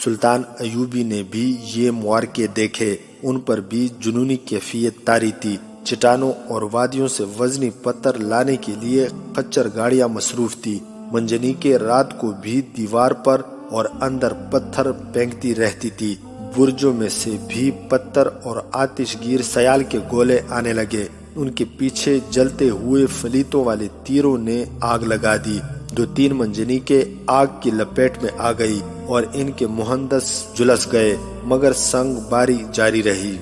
سلطان ایوبی نے بھی یہ معرکے دیکھے، ان پر بھی جنونی کیفیت طاری تھی۔ چٹانوں اور وادیوں سے وزنی پتھر لانے کے لیے خچر گاڑیاں مصروف تھی۔ منجنیقیں رات کو بھی دیوار پر اور اندر پتھر پھینکتی رہتی تھی۔ برجوں میں سے بھی پتھر اور آتش گیر سیال کے گولے آنے لگے۔ ان کے پیچھے جلتے ہوئے فلیتوں والے تیروں نے آگ لگا دی۔ 2-3 منجنیقیں آگ کی لپیٹ میں آ گئی اور ان کے مہندس جھلس گئے، مگر سنگ باری جاری رہی۔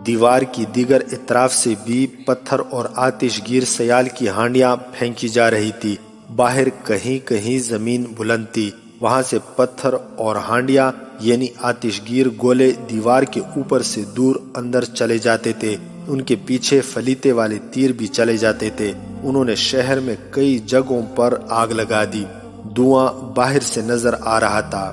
دیوار کی دیگر اطراف سے بھی پتھر اور آتش گیر سیال کی ہانڈیاں پھینکی جا رہی تھی۔ باہر کہیں کہیں زمین بلند تھی، وہاں سے پتھر اور ہانڈیاں یعنی آتش گیر گولے دیوار کے اوپر سے دور اندر چلے جاتے تھے۔ ان کے پیچھے فلیتے والے تیر بھی چلے جاتے تھے۔ انہوں نے شہر میں کئی جگہوں پر آگ لگا دی۔ دھواں باہر سے نظر آ رہا تھا۔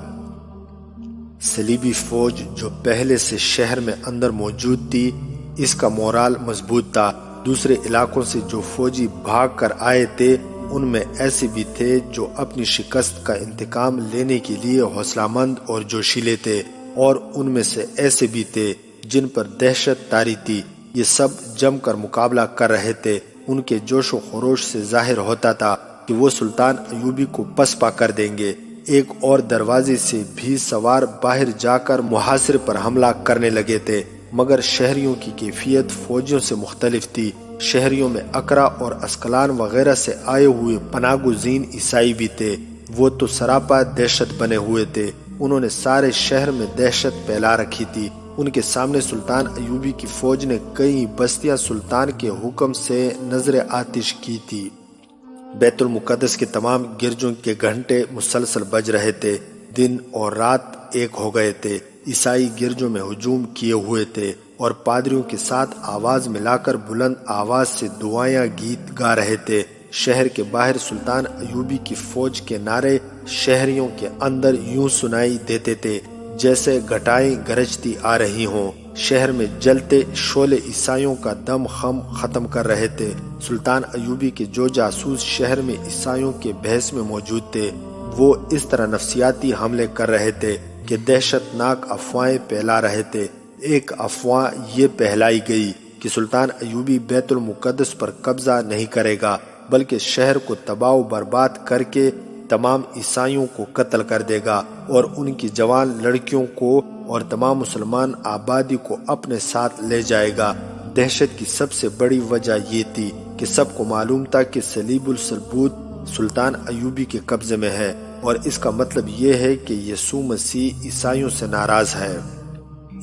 صلیبی فوج جو پہلے سے شہر میں اندر موجود تھی، اس کا مورال مضبوط تھا۔ دوسرے علاقوں سے جو فوجی بھاگ کر آئے تھے ان میں ایسے بھی تھے جو اپنی شکست کا انتقام لینے کے لیے حوصلہ مند اور جوشیلے تھے، اور ان میں سے ایسے بھی تھے جن پر دہشت طاری تھی۔ یہ سب جم کر مقابلہ کر رہے تھے۔ ان کے جوش و خروش سے ظاہر ہوتا تھا کہ وہ سلطان ایوبی کو پسپا کر دیں گے۔ ایک اور دروازے سے بھی سوار باہر جا کر محاصرے پر حملہ کرنے لگے تھے، مگر شہریوں کی کیفیت فوجیوں سے مختلف تھی۔ شہریوں میں اکرا اور اسکلان وغیرہ سے آئے ہوئے پناہ گزین عیسائی بھی تھے۔ وہ تو سراپا دہشت بنے ہوئے تھے۔ انہوں نے سارے شہر میں دہشت پھیلا رکھی تھی۔ ان کے سامنے سلطان ایوبی کی فوج نے کئی بستیاں سلطان کے حکم سے نظر آتش کی تھی۔ بیت المقدس کے تمام گرجوں کے گھنٹے مسلسل بج رہے تھے۔ دن اور رات ایک ہو گئے تھے۔ عیسائی گرجوں میں ہجوم کیے ہوئے تھے اور پادریوں کے ساتھ آواز ملا کر بلند آواز سے دعائیں گیت گا رہے تھے۔ شہر کے باہر سلطان ایوبی کی فوج کے نعرے شہریوں کے اندر یوں سنائی دیتے تھے جیسے گھٹائیں گرجتی آ رہی ہوں۔ شہر میں جلتے شعلے عیسائیوں کا دم خم ختم کر رہے تھے۔ سلطان ایوبی کے جو جاسوس شہر میں عیسائیوں کے بحث میں موجود تھے، وہ اس طرح نفسیاتی حملے کر رہے تھے کہ دہشت ناک افواہیں پھیلا رہے تھے۔ ایک افواہ یہ پھیلائی گئی کہ سلطان ایوبی بیت المقدس پر قبضہ نہیں کرے گا بلکہ شہر کو تباہ و برباد کر کے تمام عیسائیوں کو قتل کر دے گا اور ان کی جوان لڑکیوں کو اور تمام مسلمان آبادی کو اپنے ساتھ لے جائے گا۔ دہشت کی سب سے بڑی وجہ یہ تھی کہ سب کو معلوم تھا کہ صلیب الثبوت سلطان ایوبی کے قبضے میں ہے، اور اس کا مطلب یہ ہے کہ یسوع مسیح عیسائیوں سے ناراض ہے۔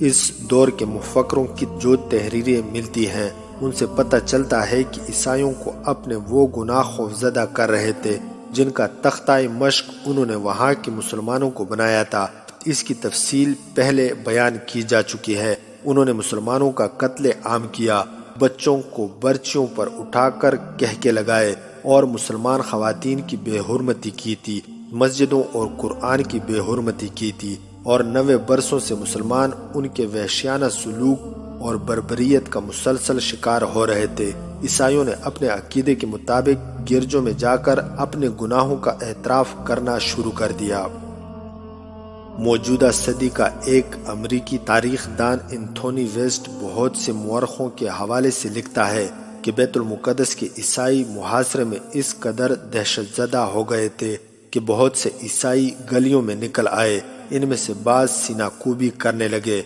اس دور کے مفکروں کی جو تحریریں ملتی ہیں ان سے پتہ چلتا ہے کہ عیسائیوں کو اپنے وہ گناہ خوفزدہ کر رہے تھے جن کا تختہ مشق انہوں نے وہاں کے مسلمانوں کو بنایا تھا۔ اس کی تفصیل پہلے بیان کی جا چکی ہے۔ انہوں نے مسلمانوں کا قتل عام کیا، بچوں کو برچیوں پر اٹھا کر کہکے لگائے اور مسلمان خواتین کی بے حرمتی کی تھی، مسجدوں اور قرآن کی بے حرمتی کی تھی، اور 90 برسوں سے مسلمان ان کے وحشیانہ سلوک اور بربریت کا مسلسل شکار ہو رہے تھے۔ عیسائیوں نے اپنے عقیدے کے مطابق گرجوں میں جا کر اپنے گناہوں کا اعتراف کرنا شروع کر دیا۔ موجودہ صدی کا ایک امریکی تاریخ دان انتھونی ویسٹ بہت سے مورخوں کے حوالے سے لکھتا ہے کہ بیت المقدس کے عیسائی محاصرے میں اس قدر دہشت زدہ ہو گئے تھے کہ بہت سے عیسائی گلیوں میں نکل آئے۔ ان میں سے بعض سینہ کوبی کرنے لگے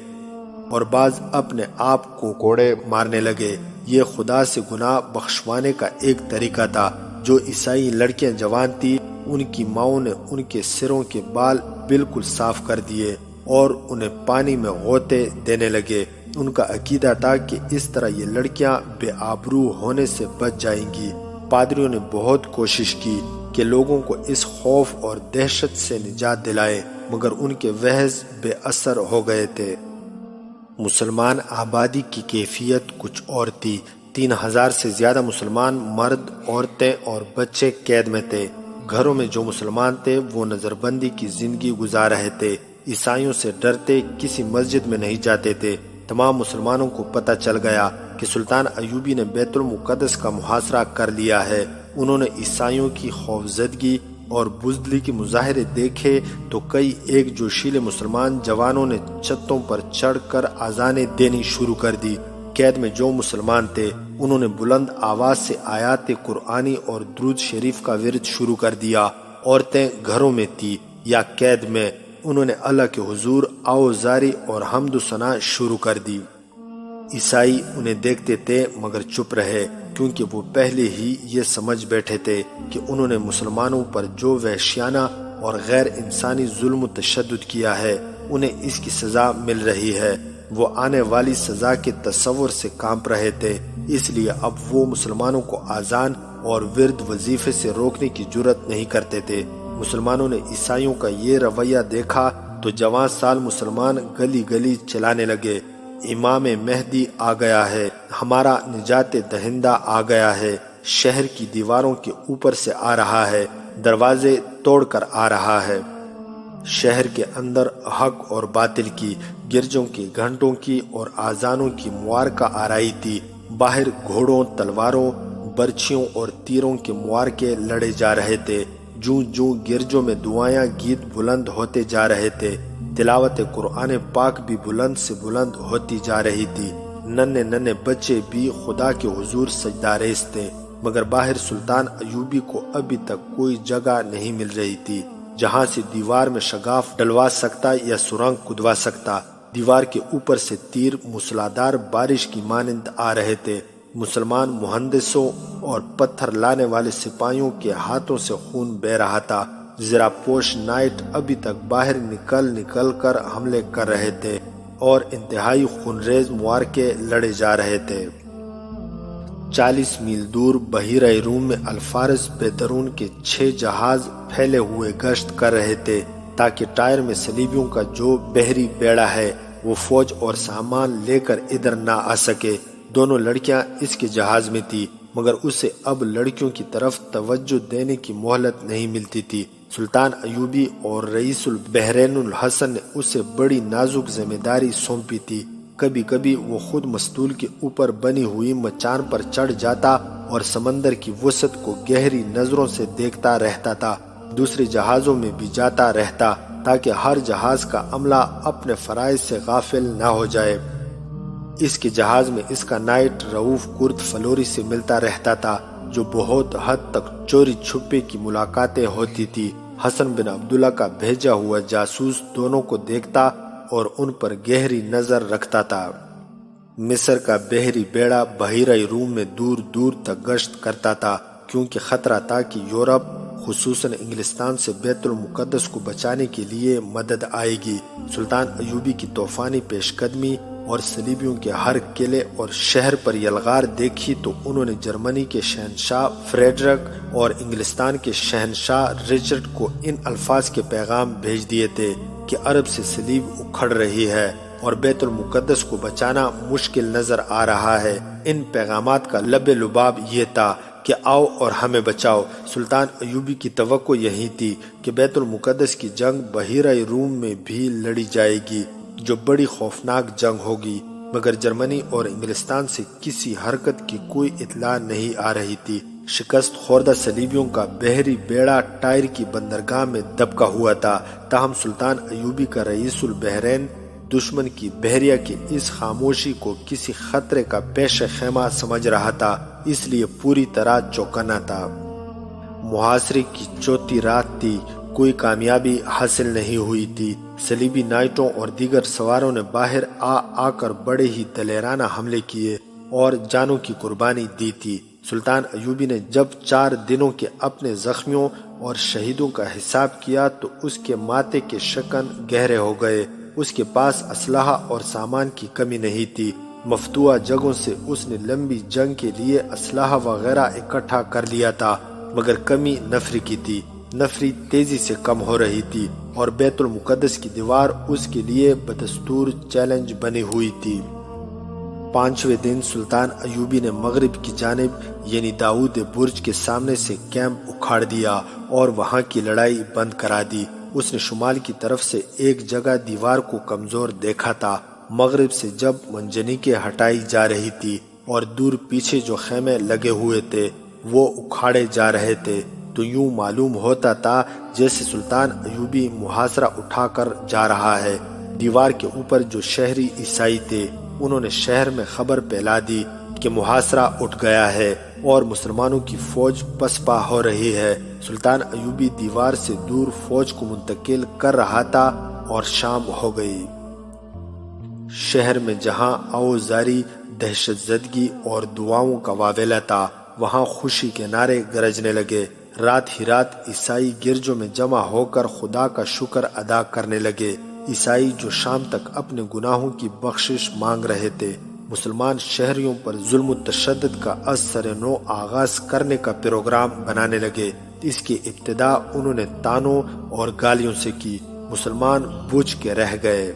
اور بعض اپنے آپ کو کوڑے مارنے لگے۔ یہ خدا سے گناہ بخشوانے کا ایک طریقہ تھا۔ جو عیسائی لڑکیاں جوان تھی ان کی ماؤں نے ان کے سروں کے بال بالکل صاف کر دیے اور انہیں پانی میں غوطے دینے لگے۔ ان کا عقیدہ تھا کہ اس طرح یہ لڑکیاں بے آبرو ہونے سے بچ جائیں گی۔ پادریوں نے بہت کوشش کی کہ لوگوں کو اس خوف اور دہشت سے نجات دلائے، مگر ان کے وحظ بے اثر ہو گئے تھے۔ مسلمان آبادی کی کیفیت کچھ اور تھی۔ 3000 سے زیادہ مسلمان مرد، عورتیں اور بچے قید میں تھے۔ گھروں میں جو مسلمان تھے وہ نظر بندی کی زندگی گزار رہے تھے، عیسائیوں سے ڈرتے کسی مسجد میں نہیں جاتے تھے۔ تمام مسلمانوں کو پتہ چل گیا کہ سلطان ایوبی نے بیت المقدس کا محاصرہ کر لیا ہے۔ انہوں نے عیسائیوں کی خوفزدگی اور بزدلی کے مظاہرے دیکھے تو کئی ایک جوشیلے مسلمان جوانوں نے چھتوں پر چڑھ کر اذانیں دینی شروع کر دی۔ قید میں جو مسلمان تھے انہوں نے بلند آواز سے آیات قرآنی اور درود شریف کا ورد شروع کر دیا۔ عورتیں گھروں میں تھی یا قید میں، انہوں نے اللہ کے حضور آوازاری اور حمد و ثنا شروع کر دی۔ عیسائی انہیں دیکھتے تھے مگر چپ رہے، کیونکہ وہ پہلے ہی یہ سمجھ بیٹھے تھے کہ انہوں نے مسلمانوں پر جو وحشیانہ اور غیر انسانی ظلم و تشدد کیا ہے انہیں اس کی سزا مل رہی ہے۔ وہ آنے والی سزا کے تصور سے کانپ رہے تھے، اس لیے اب وہ مسلمانوں کو اذان اور ورد وظیفے سے روکنے کی جرأت نہیں کرتے تھے۔ مسلمانوں نے عیسائیوں کا یہ رویہ دیکھا تو جوان سال مسلمان گلی گلی چلانے لگے، امام مہدی آ گیا ہے، ہمارا نجات دہندہ آ گیا ہے، شہر کی دیواروں کے اوپر سے آ رہا ہے، دروازے توڑ کر آ رہا ہے۔ شہر کے اندر حق اور باطل کی، گرجوں کی، گھنٹوں کی اور آذانوں کی معرکہ آرائی تھی۔ باہر گھوڑوں، تلواروں، برچھیوں اور تیروں کے معرکے لڑے جا رہے تھے۔ جوں جوں گرجوں میں دعائیں گیت بلند ہوتے جا رہے تھے، تلاوت قرآن پاک بھی بلند سے بلند ہوتی جا رہی تھی۔ ننھے ننھے بچے بھی خدا کے حضور سجدہ ریز تھے، مگر باہر سلطان ایوبی کو ابھی تک کوئی جگہ نہیں مل رہی تھی جہاں سے دیوار میں شگاف ڈلوا سکتا یا سرنگ کھدوا سکتا۔ دیوار کے اوپر سے تیر موسلادھار بارش کی مانند آ رہے تھے۔ مسلمان مہندسوں اور پتھر لانے والے سپاہیوں کے ہاتھوں سے خون بہہ رہا تھا۔ زرہ پوش نائٹ ابھی تک باہر نکل کر حملے کر رہے تھے اور انتہائی خونریز معرکے لڑے جا رہے تھے۔ 40 میل دور بحیرہ روم میں الفارس بیدرون کے 6 جہاز پھیلے ہوئے گشت کر رہے تھے تاکہ ٹائر میں صلیبیوں کا جو بحری بیڑا ہے وہ فوج اور سامان لے کر ادھر نہ آ سکے۔ دونوں لڑکیاں اس کے جہاز میں تھی، مگر اسے اب لڑکیوں کی طرف توجہ دینے کی مہلت نہیں ملتی تھی۔ سلطان ایوبی اور رئیس البحرین الحسن نے اسے بڑی نازک ذمہ داری سونپی تھی۔ کبھی کبھی وہ خود مستول کے اوپر بنی ہوئی مچان پر چڑھ جاتا اور سمندر کی وسعت کو گہری نظروں سے دیکھتا رہتا تھا۔ دوسرے جہازوں میں بھی جاتا رہتا تاکہ ہر جہاز کا عملہ اپنے فرائض سے غافل نہ ہو جائے۔ اس کے جہاز میں اس کا نائٹ رؤوف کرد فلوری سے ملتا رہتا تھا، جو بہت حد تک چوری چھپے کی ملاقاتیں ہوتی تھی۔ حسن بن عبداللہ کا بھیجا ہوا جاسوس دونوں کو دیکھتا اور ان پر گہری نظر رکھتا تھا۔ مصر کا بحری بیڑا بحیرہ روم میں دور دور تک گشت کرتا تھا، کیونکہ خطرہ تھا کہ یورپ خصوصاً انگلستان سے بیت المقدس کو بچانے کے لیے مدد آئے گی۔ سلطان ایوبی کی طوفانی پیش قدمی اور صلیبیوں کے ہر قلعے اور شہر پر یلغار دیکھی تو انہوں نے جرمنی کے شہنشاہ فریڈرک اور انگلستان کے شہنشاہ رچرڈ کو ان الفاظ کے پیغام بھیج دیے تھے کہ عرب سے صلیب اکھڑ رہی ہے اور بیت المقدس کو بچانا مشکل نظر آ رہا ہے۔ ان پیغامات کا لب لباب یہ تھا کہ آؤ اور ہمیں بچاؤ۔ سلطان ایوبی کی توقع یہی تھی کہ بیت المقدس کی جنگ بحیرہ روم میں بھی لڑی جائے گی، جو بڑی خوفناک جنگ ہوگی، مگر جرمنی اور انگلستان سے کسی حرکت کی کوئی اطلاع نہیں آ رہی تھی۔ شکست خوردہ صلیبیوں کا بحری بیڑا ٹائر کی بندرگاہ میں دبکا ہوا تھا، تاہم سلطان ایوبی کا رئیس البحرین دشمن کی بحریہ کی اس خاموشی کو کسی خطرے کا پیش خیمہ سمجھ رہا تھا، اس لیے پوری طرح چوکنا تھا۔ محاصرے کی چوتھی رات تھی، کوئی کامیابی حاصل نہیں ہوئی تھی۔ صلیبی نائٹوں اور دیگر سواروں نے باہر آ کر بڑے ہی دلیرانہ حملے کیے اور جانوں کی قربانی دی تھی۔ سلطان ایوبی نے جب 4 دنوں کے اپنے زخمیوں اور شہیدوں کا حساب کیا تو اس کے ماتھے کے شکن گہرے ہو گئے۔ اس کے پاس اسلحہ اور سامان کی کمی نہیں تھی۔ مفتوحہ جگہوں سے اس نے لمبی جنگ کے لیے اسلحہ وغیرہ اکٹھا کر لیا تھا، مگر کمی نفری کی تھی۔ نفری تیزی سے کم ہو رہی تھی اور بیت المقدس کی دیوار اس کے لیے بدستور چیلنج بنی ہوئی تھی۔ 5ویں دن سلطان ایوبی نے مغرب کی جانب یعنی داؤد برج کے سامنے سے کیمپ اکھاڑ دیا اور وہاں کی لڑائی بند کرا دی۔ اس نے شمال کی طرف سے ایک جگہ دیوار کو کمزور دیکھا تھا۔ مغرب سے جب منجنیقیں ہٹائی جا رہی تھی اور دور پیچھے جو خیمے لگے ہوئے تھے وہ اکھاڑے جا رہے تھے تو یوں معلوم ہوتا تھا جیسے سلطان ایوبی محاصرہ اٹھا کر جا رہا ہے۔ دیوار کے اوپر جو شہری عیسائی تھے انہوں نے شہر میں خبر پھیلا دی کہ محاصرہ اٹھ گیا ہے اور مسلمانوں کی فوج پسپا ہو رہی ہے۔ سلطان ایوبی دیوار سے دور فوج کو منتقل کر رہا تھا اور شام ہو گئی۔ شہر میں جہاں آوازاری، دہشت زدگی اور دعاؤں کا واویلا تھا، وہاں خوشی کے نعرے گرجنے لگے۔ رات ہی رات عیسائی گرجوں میں جمع ہو کر خدا کا شکر ادا کرنے لگے۔ عیسائی جو شام تک اپنے گناہوں کی بخشش مانگ رہے تھے، مسلمان شہریوں پر ظلم و تشدد کا از سر نو آغاز کرنے کا پروگرام بنانے لگے۔ اس کی ابتدا انہوں نے تانوں اور گالیوں سے کی۔ مسلمان بجھ کے رہ گئے۔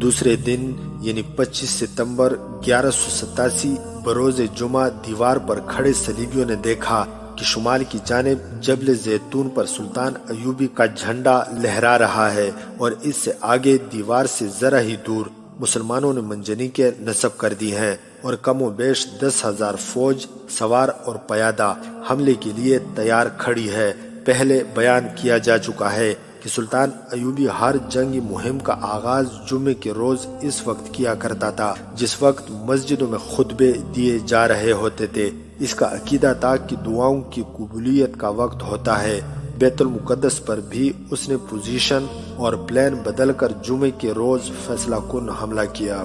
دوسرے دن یعنی 25 ستمبر 1187 بروز جمعہ دیوار پر کھڑے صلیبیوں نے دیکھا کہ شمال کی جانب جبل زیتون پر سلطان ایوبی کا جھنڈا لہرا رہا ہے اور اس سے آگے دیوار سے ذرا ہی دور مسلمانوں نے منجنیقیں نصب کر دی ہیں اور کم و بیش 10,000 فوج سوار اور پیادہ حملے کے لیے تیار کھڑی ہے۔ پہلے بیان کیا جا چکا ہے کہ سلطان ایوبی ہر جنگی مہم کا آغاز جمعے کے روز اس وقت کیا کرتا تھا جس وقت مسجدوں میں خطبے دیے جا رہے ہوتے تھے۔ اس کا عقیدہ تھا کہ دعاؤں کی قبولیت کا وقت ہوتا ہے۔ بیت المقدس پر بھی اس نے پوزیشن اور پلان بدل کر جمعے کے روز فیصلہ کن حملہ کیا۔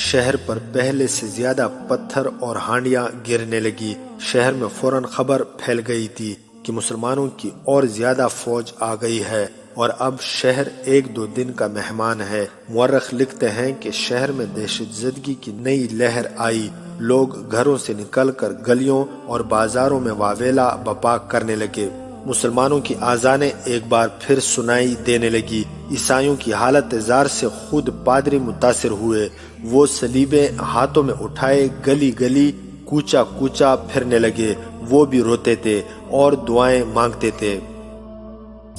شہر پر پہلے سے زیادہ پتھر اور ہانڈیاں گرنے لگی۔ شہر میں فوراً خبر پھیل گئی تھی کہ مسلمانوں کی اور زیادہ فوج آ گئی ہے اور اب شہر 1-2 دن کا مہمان ہے۔ مورخ لکھتے ہیں کہ شہر میں دہشت زدگی کی نئی لہر آئی۔ لوگ گھروں سے نکل کر گلیوں اور بازاروں میں واویلا بپا کرنے لگے۔ مسلمانوں کی آذانیں ایک بار پھر سنائی دینے لگی۔ عیسائیوں کی حالت زار سے خود پادری متاثر ہوئے۔ وہ صلیبیں ہاتھوں میں اٹھائے گلی گلی کوچا کوچا پھرنے لگے۔ وہ بھی روتے تھے اور دعائیں مانگتے تھے۔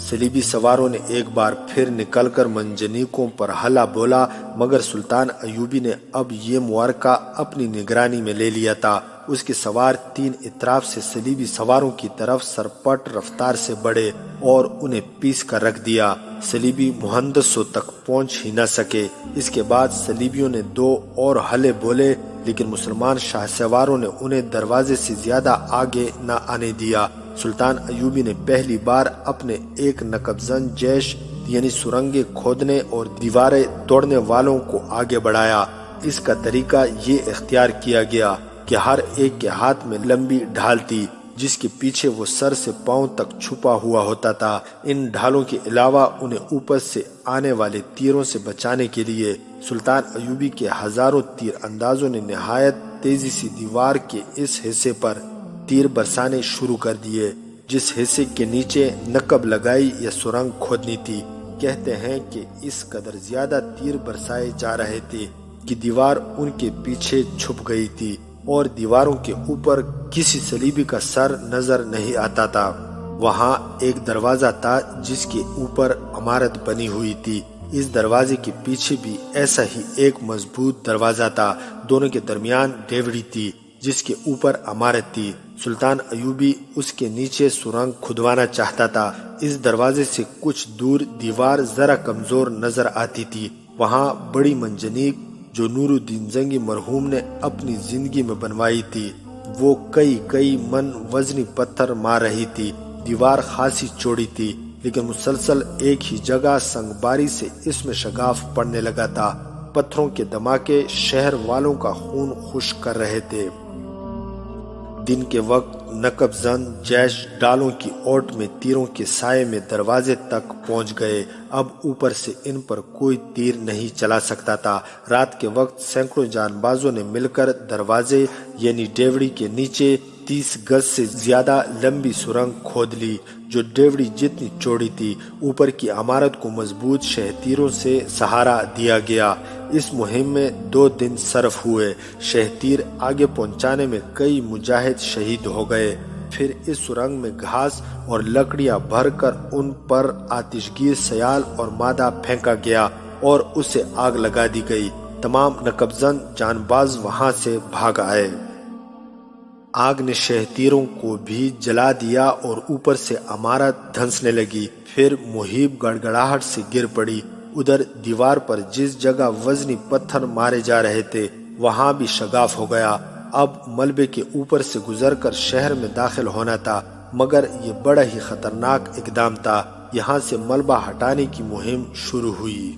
صلیبی سواروں نے ایک بار پھر نکل کر منجنیقوں پر حملہ بولا، مگر سلطان ایوبی نے اب یہ معرکہ اپنی نگرانی میں لے لیا تھا۔ اس کے سوار تین اطراف سے صلیبی سواروں کی طرف سرپٹ رفتار سے بڑھے اور انہیں پیس کر رکھ دیا۔ صلیبی مہندسوں تک پہنچ ہی نہ سکے۔ اس کے بعد صلیبیوں نے دو اور حملے بولے، لیکن مسلمان شاہ سواروں نے انہیں دروازے سے زیادہ آگے نہ آنے دیا۔ سلطان ایوبی نے پہلی بار اپنے ایک نقب زن جیش یعنی سرنگیں کھودنے اور دیواریں توڑنے والوں کو آگے بڑھایا۔ اس کا طریقہ یہ اختیار کیا گیا کہ ہر ایک کے ہاتھ میں لمبی ڈھال تھی، جس کے پیچھے وہ سر سے پاؤں تک چھپا ہوا ہوتا تھا۔ ان ڈھالوں کے علاوہ انہیں اوپر سے آنے والے تیروں سے بچانے کے لیے سلطان ایوبی کے ہزاروں تیر اندازوں نے نہایت تیزی سے دیوار کے اس حصے پر تیر برسانے شروع کر دیے جس حصے کے نیچے نقب لگائی یا سرنگ کھودنی تھی۔ کہتے ہیں کہ اس قدر زیادہ تیر برسائے جا رہے تھے کہ دیوار ان کے پیچھے چھپ گئی تھی اور دیواروں کے اوپر کسی صلیبی کا سر نظر نہیں آتا تھا۔ وہاں ایک دروازہ تھا جس کے اوپر عمارت بنی ہوئی تھی۔ اس دروازے کے پیچھے بھی ایسا ہی ایک مضبوط دروازہ تھا۔ دونوں کے درمیان ڈیوڑی تھی جس کے اوپر عمارت تھی۔ سلطان ایوبی اس کے نیچے سرنگ کھدوانا چاہتا تھا۔ اس دروازے سے کچھ دور دیوار ذرا کمزور نظر آتی تھی۔ وہاں بڑی منجنیق جو نور الدین زنگی مرحوم نے اپنی زندگی میں بنوائی تھی، وہ کئی من وزنی پتھر مار رہی تھی۔ دیوار خاصی چوڑی تھی، لیکن مسلسل ایک ہی جگہ سنگ باری سے اس میں شگاف پڑنے لگا تھا۔ پتھروں کے دھماکے شہر والوں کا خون خشک کر رہے تھے۔ دن کے وقت نقب زن جیش ڈالوں کی اوٹ میں تیروں کے سائے میں دروازے تک پہنچ گئے۔ اب اوپر سے ان پر کوئی تیر نہیں چلا سکتا تھا۔ رات کے وقت سینکڑوں جان بازوں نے مل کر دروازے یعنی ڈیوڑی کے نیچے 30 گز سے زیادہ لمبی سرنگ کھود لی، جو ڈیوڑی جتنی چوڑی تھی۔ اوپر کی عمارت کو مضبوط شہ تیروں سے سہارا دیا گیا۔ اس مہم میں 2 دن صرف ہوئے۔ شہ تیر آگے پہنچانے میں کئی مجاہد شہید ہو گئے۔ پھر اس سرنگ میں گھاس اور لکڑیاں بھر کر ان پر آتش گیر سیال اور مادہ پھینکا گیا اور اسے آگ لگا دی گئی۔ تمام نقب زن جان باز وہاں سے بھاگ آئے۔ آگ نے شہ تیروں کو بھی جلا دیا اور اوپر سے عمارت دھنسنے لگی۔ پھر مہیب گڑگڑاہٹ سے گر پڑی۔ ادھر دیوار پر جس جگہ وزنی پتھر مارے جا رہے تھے وہاں بھی شگاف ہو گیا۔ اب ملبے کے اوپر سے گزر کر شہر میں داخل ہونا تھا، مگر یہ بڑا ہی خطرناک اقدام تھا۔ یہاں سے ملبہ ہٹانے کی مہم شروع ہوئی۔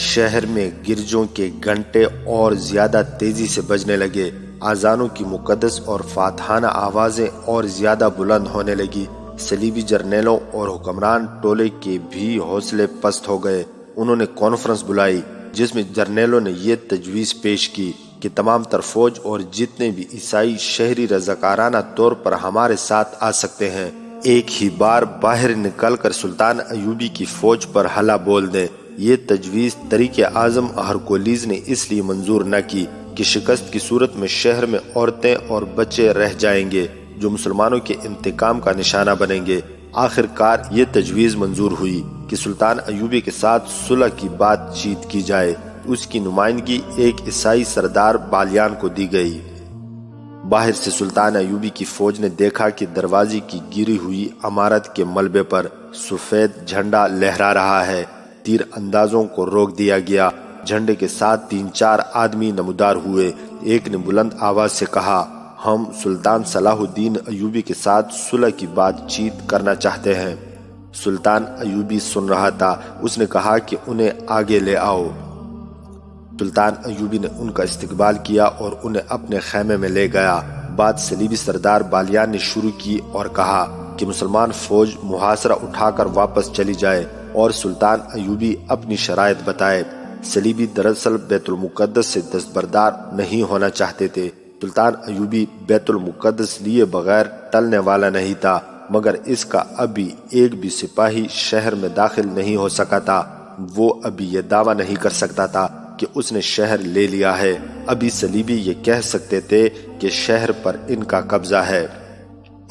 شہر میں گرجوں کے گھنٹے اور زیادہ تیزی سے بجنے لگے۔ اذانوں کی مقدس اور فاتحانہ آوازیں اور زیادہ بلند ہونے لگی۔ صلیبی جرنیلوں اور حکمران ٹولے کے بھی حوصلے پست ہو گئے۔ انہوں نے کانفرنس بلائی جس میں جرنیلوں نے یہ تجویز پیش کی کہ تمام تر فوج اور جتنے بھی عیسائی شہری رضاکارانہ طور پر ہمارے ساتھ آ سکتے ہیں، ایک ہی بار باہر نکل کر سلطان ایوبی کی فوج پر حملہ بول دیں۔ یہ تجویز طریق اعظم ہرکولیز نے اس لیے منظور نہ کی کہ شکست کی صورت میں شہر میں عورتیں اور بچے رہ جائیں گے جو مسلمانوں کے انتقام کا نشانہ بنیں گے۔ آخر کار یہ تجویز منظور ہوئی کہ سلطان ایوبی کے ساتھ صلح کی بات چیت کی جائے۔ اس کی نمائندگی ایک عیسائی سردار بالیان کو دی گئی۔ باہر سے سلطان ایوبی کی فوج نے دیکھا کہ دروازے کی گری ہوئی عمارت کے ملبے پر سفید جھنڈا لہرا رہا ہے۔ تیر اندازوں کو روک دیا گیا۔ جھنڈے کے ساتھ 3-4 آدمی نمودار ہوئے۔ ایک نے بلند آواز سے کہا، ہم سلطان صلاح الدین ایوبی کے ساتھ صلح کی بات چیت کرنا چاہتے ہیں۔ سلطان ایوبی سن رہا تھا۔ اس نے کہا کہ انہیں آگے لے آؤ۔ سلطان ایوبی نے ان کا استقبال کیا اور انہیں اپنے خیمے میں لے گیا۔ بات صلیبی سردار بالیان نے شروع کی اور کہا کہ مسلمان فوج محاصرہ اٹھا کر واپس چلی جائے اور سلطان ایوبی اپنی شرائط بتائے۔ صلیبی دراصل بیت المقدس سے دستبردار نہیں ہونا چاہتے تھے۔ سلطان ایوبی بیت المقدس لیے بغیر ٹلنے والا نہیں تھا، مگر اس کا ابھی ایک بھی سپاہی شہر میں داخل نہیں ہو سکا تھا۔ وہ ابھی یہ دعویٰ نہیں کر سکتا تھا کہ اس نے شہر لے لیا ہے۔ ابھی صلیبی یہ کہہ سکتے تھے کہ شہر پر ان کا قبضہ ہے۔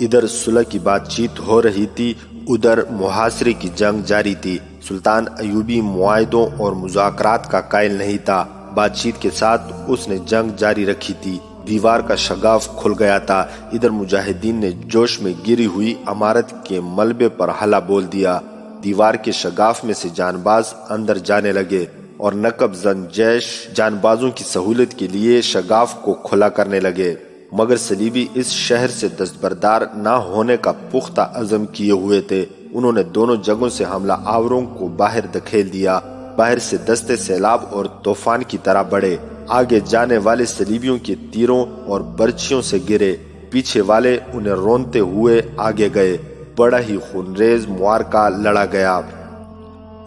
ادھر صلح کی بات چیت ہو رہی تھی، ادھر محاصرے کی جنگ جاری تھی۔ سلطان ایوبی معاہدوں اور مذاکرات کا قائل نہیں تھا، بات چیت کے ساتھ اس نے جنگ جاری رکھی تھی۔ دیوار کا شگاف کھل گیا تھا۔ ادھر مجاہدین نے جوش میں گری ہوئی عمارت کے ملبے پر حلہ بول دیا۔ دیوار کے شگاف میں سے جان باز اندر جانے لگے اور نقب زن جیش جان بازوں کی سہولت کے لیے شگاف کو کھلا کرنے لگے، مگر صلیبی اس شہر سے دستبردار نہ ہونے کا پختہ عزم کیے ہوئے تھے۔ انہوں نے دونوں جگہوں سے حملہ آوروں کو باہر دھکیل دیا۔ باہر سے دستے سیلاب اور طوفان کی طرح بڑھے۔ آگے جانے والے صلیبیوں کے تیروں اور برچھیوں سے گرے، پیچھے والے انہیں رونتے ہوئے آگے گئے۔ بڑا ہی خونریز معرکہ لڑا گیا۔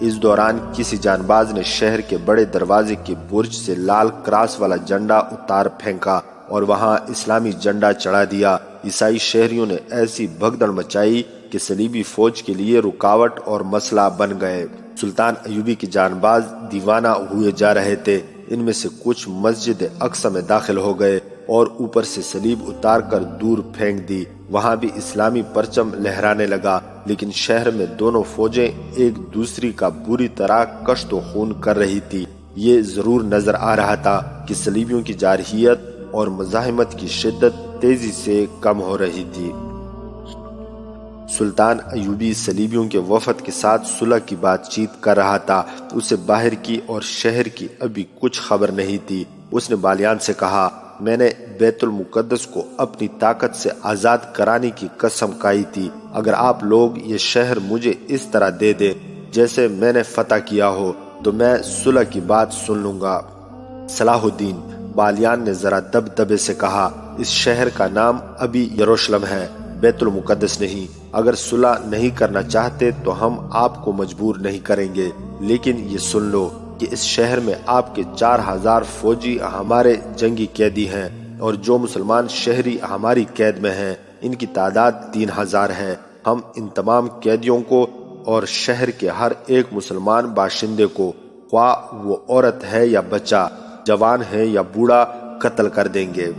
اس دوران کسی جان باز نے شہر کے بڑے دروازے کے برج سے لال کراس والا جھنڈا اتار پھینکا اور وہاں اسلامی جھنڈا چڑھا دیا۔ عیسائی شہریوں نے ایسی بھگدڑ مچائی کہ صلیبی فوج کے لیے رکاوٹ اور مسئلہ بن گئے۔ سلطان ایوبی کے جان باز دیوانہ ہوئے جا رہے تھے۔ ان میں سے کچھ مسجد اقصی میں داخل ہو گئے اور اوپر سے صلیب اتار کر دور پھینک دی۔ وہاں بھی اسلامی پرچم لہرانے لگا، لیکن شہر میں دونوں فوجیں ایک دوسری کا بری طرح کشت و خون کر رہی تھی۔ یہ ضرور نظر آ رہا تھا کہ صلیبیوں کی جارحیت اور مزاحمت کی شدت تیزی سے کم ہو رہی تھی۔ سلطان ایوبی صلیبیوں کے وفد کے ساتھ صلح کی بات چیت کر رہا تھا۔ اسے باہر کی اور شہر کی ابھی کچھ خبر نہیں تھی۔ اس نے بالیان سے کہا، میں نے بیت المقدس کو اپنی طاقت سے آزاد کرانے کی قسم کھائی تھی۔ اگر آپ لوگ یہ شہر مجھے اس طرح دے دیں جیسے میں نے فتح کیا ہو تو میں صلح کی بات سن لوں گا۔ صلاح الدین، بالیان نے ذرا دبدبے سے کہا، اس شہر کا نام ابھی یروشلم ہے، بیت المقدس نہیں۔ اگر صلح نہیں کرنا چاہتے تو ہم آپ کو مجبور نہیں کریں گے، لیکن یہ سن لو کہ اس شہر میں آپ کے 4000 فوجی ہمارے جنگی قیدی ہیں، اور جو مسلمان شہری ہماری قید میں ہیں ان کی تعداد 3000 ہے۔ ہم ان تمام قیدیوں کو اور شہر کے ہر ایک مسلمان باشندے کو، خواہ وہ عورت ہے یا بچہ، جوان ہے یا بوڑھا، قتل کر دیں گے۔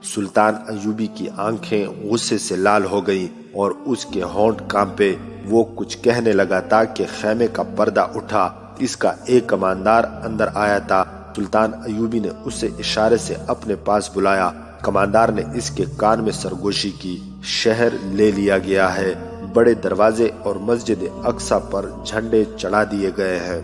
سلطان ایوبی کی آنکھیں غصے سے لال ہو گئیں اور اس کے ہونٹ کانپے۔ وہ کچھ کہنے لگا تھا کہ خیمے کا پردہ اٹھا۔ اس کا ایک کماندار اندر آیا تھا۔ سلطان ایوبی نے اسے اشارے سے اپنے پاس بلایا۔ کماندار نے اس کے کان میں سرگوشی کی، شہر لے لیا گیا ہے، بڑے دروازے اور مسجد اقصی پر جھنڈے چڑھا دیے گئے ہیں۔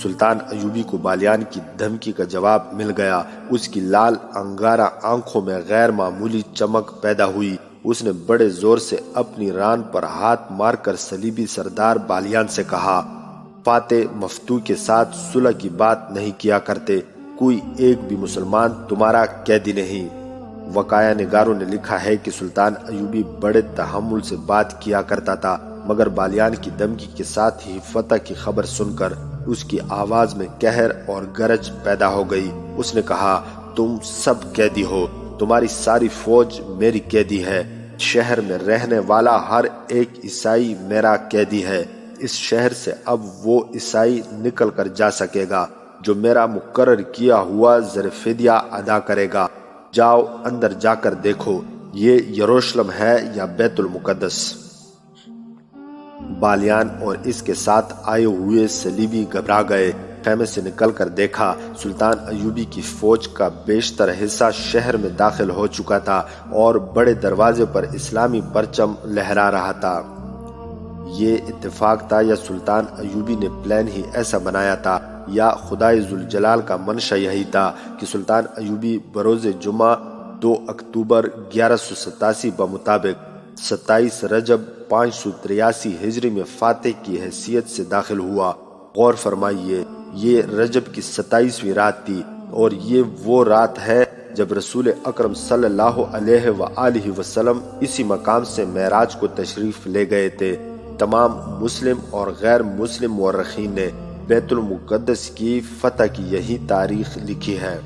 سلطان ایوبی کو بالیان کی دھمکی کا جواب مل گیا۔ اس کی لال انگارہ آنکھوں میں غیر معمولی چمک پیدا ہوئی۔ اس نے بڑے زور سے اپنی ران پر ہاتھ مار کر صلیبی سردار بالیان سے کہا، فاتح مفتوح کے ساتھ صلح کی بات نہیں کیا کرتے، کوئی ایک بھی مسلمان تمہارا قیدی نہیں۔ وقایہ نگاروں نے لکھا ہے کہ سلطان ایوبی بڑے تحمل سے بات کیا کرتا تھا، مگر بالیان کی دھمکی کے ساتھ ہی فتح کی خبر سن کر اس کی آواز میں قہر اور گرج پیدا ہو گئی۔ اس نے کہا، تم سب قیدی ہو، تمہاری ساری فوج میری قیدی ہے، شہر میں رہنے والا ہر ایک عیسائی میرا قیدی ہے۔ اس شہر سے اب وہ عیسائی نکل کر جا سکے گا جو میرا مقرر کیا ہوا زر فدیہ ادا کرے گا۔ جاؤ اندر جا کر دیکھو یہ یروشلم ہے یا بیت المقدس۔ بالیان اور اس کے ساتھ آئے ہوئے صلیبی گھبرا گئے۔ خیمے سے نکل کر دیکھا، سلطان ایوبی کی فوج کا بیشتر حصہ شہر میں داخل ہو چکا تھا اور بڑے دروازے پر اسلامی پرچم لہرا رہا تھا۔ یہ اتفاق تھا یا سلطان ایوبی نے پلان ہی ایسا بنایا تھا، یا خدائے ذوالجلال کا منشا یہی تھا کہ سلطان ایوبی بروز جمعہ 2 اکتوبر 1187 بمطابق 27 رجب 583 ہجری میں فاتح کی حیثیت سے داخل ہوا۔ غور فرمائیے، یہ رجب کی 27ویں رات تھی اور یہ وہ رات ہے جب رسول اکرم صلی اللہ علیہ وآلہ وسلم اسی مقام سے معراج کو تشریف لے گئے تھے۔ تمام مسلم اور غیر مسلم مورخین نے بیت المقدس کی فتح کی یہی تاریخ لکھی ہے۔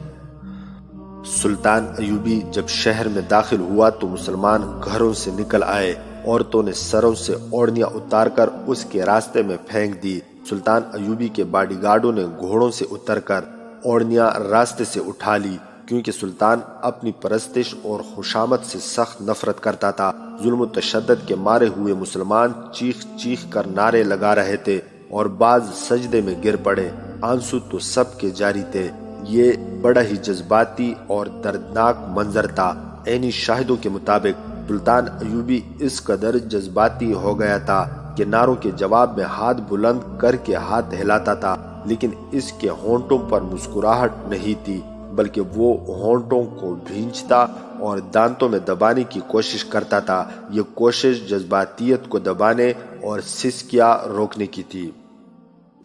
سلطان ایوبی جب شہر میں داخل ہوا تو مسلمان گھروں سے نکل آئے، عورتوں نے سروں سے اوڑھنیاں اتار کر اس کے راستے میں پھینک دی۔ سلطان ایوبی کے باڈی گارڈوں نے گھوڑوں سے اتر کر اوڑھنیاں راستے سے اٹھا لی۔ کیونکہ سلطان اپنی پرستش اور خوشامد سے سخت نفرت کرتا تھا۔ ظلم و تشدد کے مارے ہوئے مسلمان چیخ چیخ کر نعرے لگا رہے تھے اور بعض سجدے میں گر پڑے۔ آنسو تو سب کے جاری تھے۔ یہ بڑا ہی جذباتی اور دردناک منظر تھا۔ عینی شاہدوں کے مطابق سلطان ایوبی اس قدر جذباتی ہو گیا تھا کہ نعروں کے جواب میں ہاتھ بلند کر کے ہاتھ ہلاتا تھا، لیکن اس کے ہونٹوں پر مسکراہٹ نہیں تھی، بلکہ وہ ہونٹوں کو بھینچتا اور دانتوں میں دبانے کی کوشش کرتا تھا۔ یہ کوشش جذباتیت کو دبانے اور سسکیاں روکنے کی تھی۔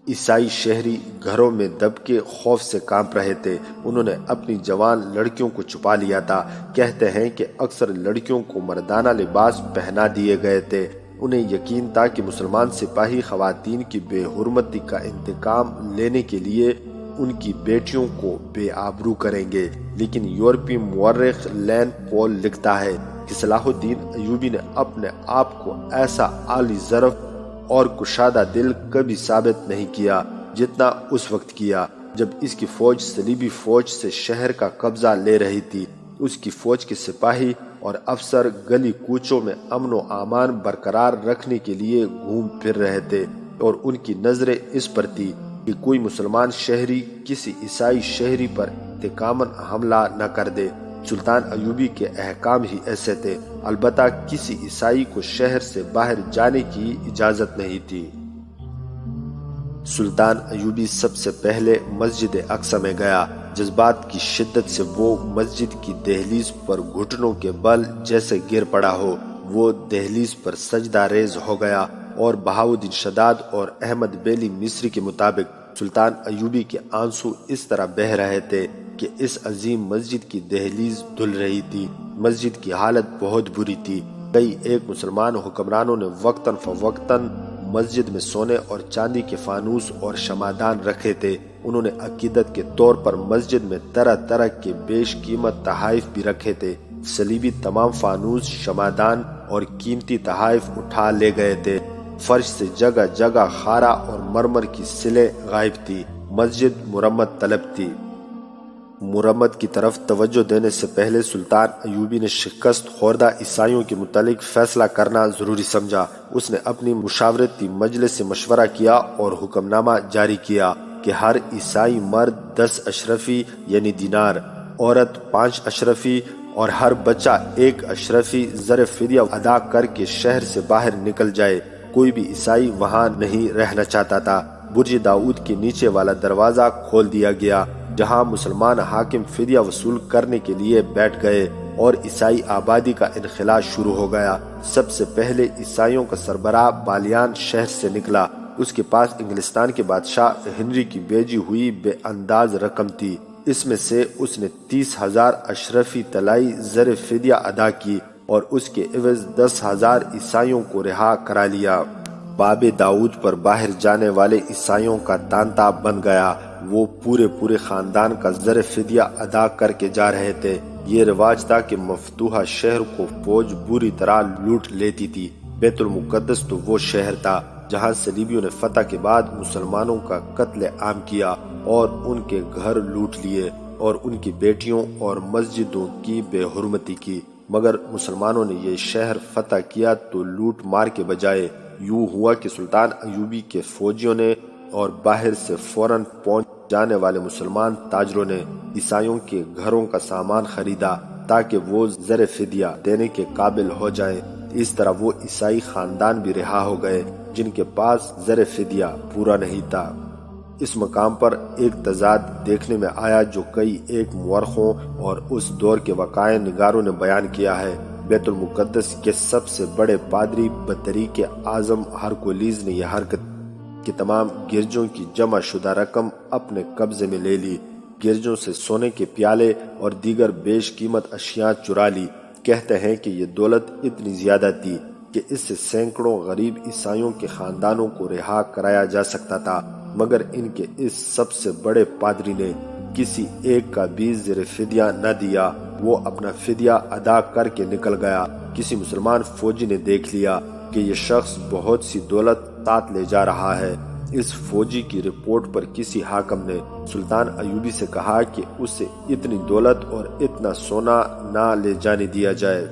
عیسائی شہری گھروں میں دب کے خوف سے کانپ رہے تھے۔ انہوں نے اپنی جوان لڑکیوں کو چھپا لیا تھا۔ کہتے ہیں کہ اکثر لڑکیوں کو مردانہ لباس پہنا دیے گئے تھے۔ انہیں یقین تھا کہ مسلمان سپاہی خواتین کی بے حرمتی کا انتقام لینے کے لیے ان کی بیٹیوں کو بے آبرو کریں گے، لیکن یورپی مورخ لین پول لکھتا ہے کہ صلاح الدین ایوبی نے اپنے آپ کو ایسا عالی ظرف اور کشادہ دل کبھی ثابت نہیں کیا جتنا اس وقت کیا جب اس کی فوج صلیبی فوج سے شہر کا قبضہ لے رہی تھی۔ اس کی فوج کے سپاہی اور افسر گلی کوچوں میں امن و امان برقرار رکھنے کے لیے گھوم پھر رہے تھے، اور ان کی نظریں اس پر تھی کہ کوئی مسلمان شہری کسی عیسائی شہری پر انتقاماً حملہ نہ کر دے۔ سلطان ایوبی کے احکام ہی ایسے تھے، البتہ کسی عیسائی کو شہر سے باہر جانے کی اجازت نہیں تھی۔ سلطان ایوبی سب سے پہلے مسجد اقصی میں گیا۔ جذبات کی شدت سے وہ مسجد کی دہلیز پر گھٹنوں کے بل جیسے گر پڑا ہو۔ وہ دہلیز پر سجدہ ریز ہو گیا، اور بہاؤالدین شداد اور احمد بیلی مصری کے مطابق سلطان ایوبی کے آنسو اس طرح بہہ رہے تھے کہ اس عظیم مسجد کی دہلیز دھل رہی تھی۔ مسجد کی حالت بہت بری تھی۔ کئی ایک مسلمان حکمرانوں نے وقتاً فوقتاً مسجد میں سونے اور چاندی کے فانوس اور شمعدان رکھے تھے۔ انہوں نے عقیدت کے طور پر مسجد میں طرح طرح کے بیش قیمت تحائف بھی رکھے تھے۔ صلیبی تمام فانوس، شمعدان اور قیمتی تحائف اٹھا لے گئے تھے۔ فرش سے جگہ جگہ خارا اور مرمر کی سلیں غائب تھی۔ مسجد مرمت طلب تھی۔ مرمت کی طرف توجہ دینے سے پہلے سلطان ایوبی نے شکست خوردہ عیسائیوں کے متعلق فیصلہ کرنا ضروری سمجھا۔ اس نے اپنی مشاورتی مجلس سے مشورہ کیا اور حکم نامہ جاری کیا کہ ہر عیسائی مرد 10 اشرفی یعنی دینار، عورت 5 اشرفی اور ہر بچہ 1 اشرفی زر فدیہ ادا کر کے شہر سے باہر نکل جائے۔ کوئی بھی عیسائی وہاں نہیں رہنا چاہتا تھا۔ برج داؤد کے نیچے والا دروازہ کھول دیا گیا، جہاں مسلمان حاکم فدیہ وصول کرنے کے لیے بیٹھ گئے، اور عیسائی آبادی کا انخلاء شروع ہو گیا۔ سب سے پہلے عیسائیوں کا سربراہ بالیان شہر سے نکلا۔ اس کے پاس انگلستان کے بادشاہ ہنری کی بھیجی ہوئی بے انداز رقم تھی۔ اس میں سے اس نے 30,000 اشرفی طلائی زر فدیہ ادا کی اور اس کے عوض 10,000 عیسائیوں کو رہا کرا لیا۔ باب داؤد پر باہر جانے والے عیسائیوں کا تانتا بن گیا۔ وہ پورے خاندان کا زر فدیہ ادا کر کے جا رہے تھے۔ یہ رواج تھا کہ مفتوحہ شہر کو فوج بری طرح لوٹ لیتی تھی۔ بیت المقدس تو وہ شہر تھا جہاں صلیبیوں نے فتح کے بعد مسلمانوں کا قتل عام کیا اور ان کے گھر لوٹ لیے اور ان کی بیٹیوں اور مسجدوں کی بے حرمتی کی۔ مگر مسلمانوں نے یہ شہر فتح کیا تو لوٹ مار کے بجائے یوں ہوا کہ سلطان ایوبی کے فوجیوں نے اور باہر سے فوراً پہنچ جانے والے مسلمان تاجروں نے عیسائیوں کے گھروں کا سامان خریدا تاکہ وہ زر فدیہ دینے کے قابل ہو جائیں۔ اس طرح وہ عیسائی خاندان بھی رہا ہو گئے جن کے پاس زر فدیہ پورا نہیں تھا۔ اس مقام پر ایک تضاد دیکھنے میں آیا جو کئی ایک مورخوں اور اس دور کے وقائع نگاروں نے بیان کیا ہے۔ بیت المقدس کے سب سے بڑے پادری بطریق اعظم ہرکولیز نے یہ حرکت کہ تمام گرجوں کی جمع شدہ رقم اپنے قبضے میں لے لی، گرجوں سے سونے کے پیالے اور دیگر بیش قیمت اشیاء چرا لی۔ کہتے ہیں کہ یہ دولت اتنی زیادہ تھی کہ اس سے سینکڑوں غریب عیسائیوں کے خاندانوں کو رہا کرایا جا سکتا تھا، مگر ان کے اس سب سے بڑے پادری نے کسی ایک کا بھی زر فدیہ نہ دیا۔ وہ اپنا فدیہ ادا کر کے نکل گیا۔ کسی مسلمان فوجی نے دیکھ لیا کہ یہ شخص بہت سی دولت ساتھ لے جا رہا ہے، اس فوجی کی رپورٹ پر کسی حاکم نے سلطان ایوبی سے کہا کہ اسے اتنی دولت اور اتنا سونا نہ لے جانے دیا جائے،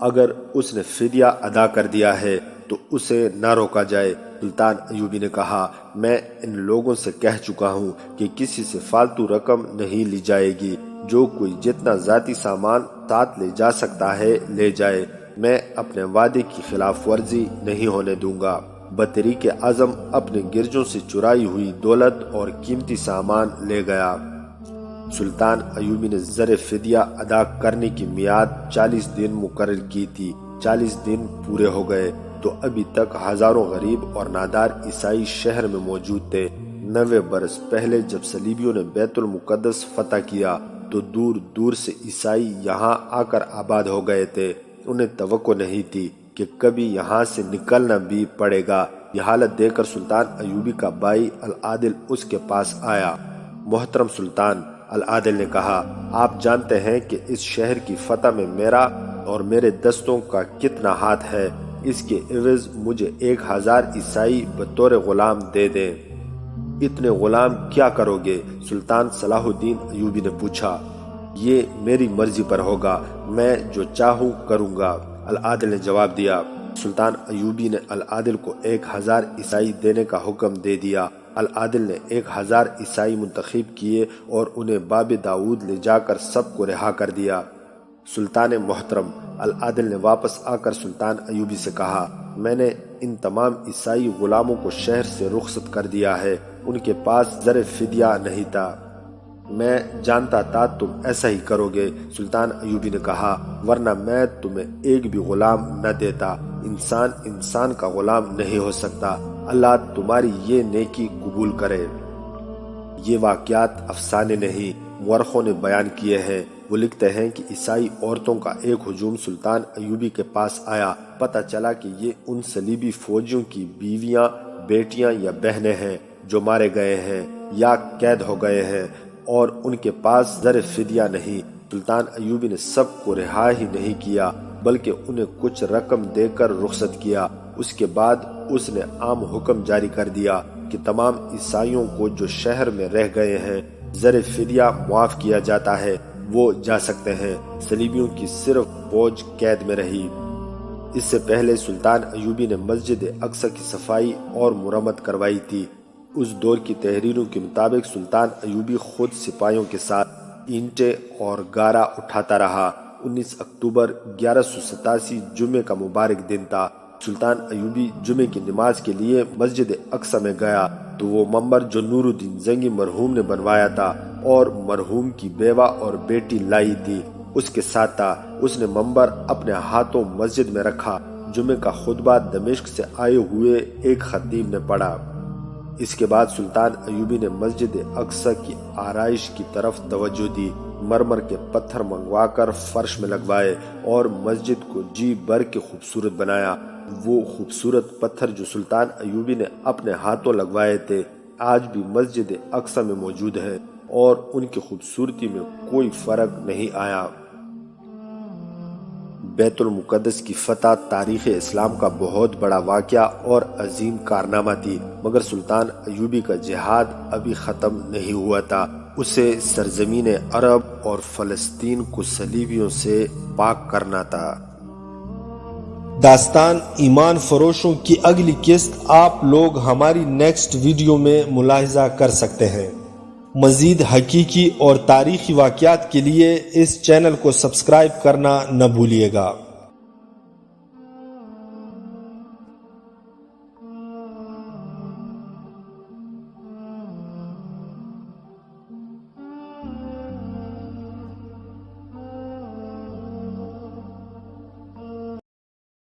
اگر اس نے فدیہ ادا کر دیا ہے تو اسے نہ روکا جائے۔ سلطان ایوبی نے کہا، میں ان لوگوں سے کہہ چکا ہوں کہ کسی سے فالتو رقم نہیں لی جائے گی، جو کوئی جتنا ذاتی سامان ساتھ لے جا سکتا ہے لے جائے، میں اپنے وعدے کی خلاف ورزی نہیں ہونے دوں گا۔ بطریق عزم اپنے گرجوں سے چرائی ہوئی دولت اور قیمتی سامان لے گیا۔ سلطان ایوبی نے زر فدیہ ادا کرنے کی میعاد 40 دن مقرر کی تھی۔ 40 دن پورے ہو گئے تو ابھی تک ہزاروں غریب اور نادار عیسائی شہر میں موجود تھے۔ 90 برس پہلے جب صلیبیوں نے بیت المقدس فتح کیا تو دور دور سے عیسائی یہاں آ کر آباد ہو گئے تھے۔ انہیں توقع نہیں تھی کہ کبھی یہاں سے نکلنا بھی پڑے گا۔ یہ حالت دیکھ کر سلطان ایوبی کا بھائی العادل اس کے پاس آیا۔ محترم سلطان، العادل نے کہا، آپ جانتے ہیں کہ اس شہر کی فتح میں میرا اور میرے دستوں کا کتنا ہاتھ ہے، اس کے عوض مجھے 1000 عیسائی بطور غلام دے دیں۔ اتنے غلام کیا کرو گے؟ سلطان صلاح الدین ایوبی نے پوچھا۔ یہ میری مرضی پر ہوگا، میں جو چاہوں کروں گا، العادل نے جواب دیا۔ سلطان ایوبی نے العادل کو 1000 عیسائی دینے کا حکم دے دیا۔ العادل نے 1000 عیسائی منتخب کیے اور انہیں باب داؤد لے جا کر سب کو رہا کر دیا۔ سلطان محترم، العادل نے واپس آ کر سلطان ایوبی سے کہا، میں نے ان تمام عیسائی غلاموں کو شہر سے رخصت کر دیا ہے، ان کے پاس زر فدیہ نہیں تھا۔ میں جانتا تھا تم ایسا ہی کرو گے۔ سلطان ایوبی نے کہا، ورنہ میں تمہیں ایک بھی غلام نہ دیتا۔ انسان انسان کا غلام نہیں ہو سکتا۔ اللہ تمہاری یہ نیکی قبول کرے۔ یہ واقعات افسانے نہیں، مورخوں نے بیان کیے ہیں۔ وہ لکھتے ہیں کہ عیسائی عورتوں کا ایک ہجوم سلطان ایوبی کے پاس آیا۔ پتہ چلا کہ یہ ان صلیبی فوجیوں کی بیویاں، بیٹیاں یا بہنیں ہیں جو مارے گئے ہیں یا قید ہو گئے ہیں، اور ان کے پاس زر فدیہ نہیں۔ سلطان ایوبی نے سب کو رہا ہی نہیں کیا بلکہ انہیں کچھ رقم دے کر رخصت کیا۔ اس کے بعد اس نے عام حکم جاری کر دیا کہ تمام عیسائیوں کو جو شہر میں رہ گئے ہیں زر فدیہ معاف کیا جاتا ہے، وہ جا سکتے ہیں۔ صلیبیوں کی صرف فوج قید میں رہی۔ اس سے پہلے سلطان ایوبی نے مسجد اقصی کی صفائی اور مرمت کروائی تھی۔ اس دور کی تحریروں کے مطابق سلطان ایوبی خود سپاہیوں کے ساتھ اینٹیں اور گارا اٹھاتا رہا۔ 19 اکتوبر 1187 جمعے کا مبارک دن تھا۔ سلطان ایوبی جمعے کی نماز کے لیے مسجد اقصی میں گیا تو وہ منبر جو نور الدین زنگی مرحوم نے بنوایا تھا اور مرحوم کی بیوہ اور بیٹی لائی تھی اس کے ساتھ تھا۔ اس نے منبر اپنے ہاتھوں مسجد میں رکھا۔ جمعے کا خطبہ دمشق سے آئے ہوئے ایک خطیب نے پڑھا۔ اس کے بعد سلطان ایوبی نے مسجد اقصی کی آرائش کی طرف توجہ دی۔ مرمر کے پتھر منگوا کر فرش میں لگوائے اور مسجد کو جی بھر کے خوبصورت بنایا۔ وہ خوبصورت پتھر جو سلطان ایوبی نے اپنے ہاتھوں لگوائے تھے آج بھی مسجد اقصی میں موجود ہیں اور ان کی خوبصورتی میں کوئی فرق نہیں آیا۔ بیت المقدس کی فتح تاریخ اسلام کا بہت بڑا واقعہ اور عظیم کارنامہ تھی، مگر سلطان ایوبی کا جہاد ابھی ختم نہیں ہوا تھا۔ اسے سرزمین عرب اور فلسطین کو صلیبیوں سے پاک کرنا تھا۔ داستان ایمان فروشوں کی اگلی قسط آپ لوگ ہماری نیکسٹ ویڈیو میں ملاحظہ کر سکتے ہیں۔ مزید حقیقی اور تاریخی واقعات کے لیے اس چینل کو سبسکرائب کرنا نہ بھولیے گا۔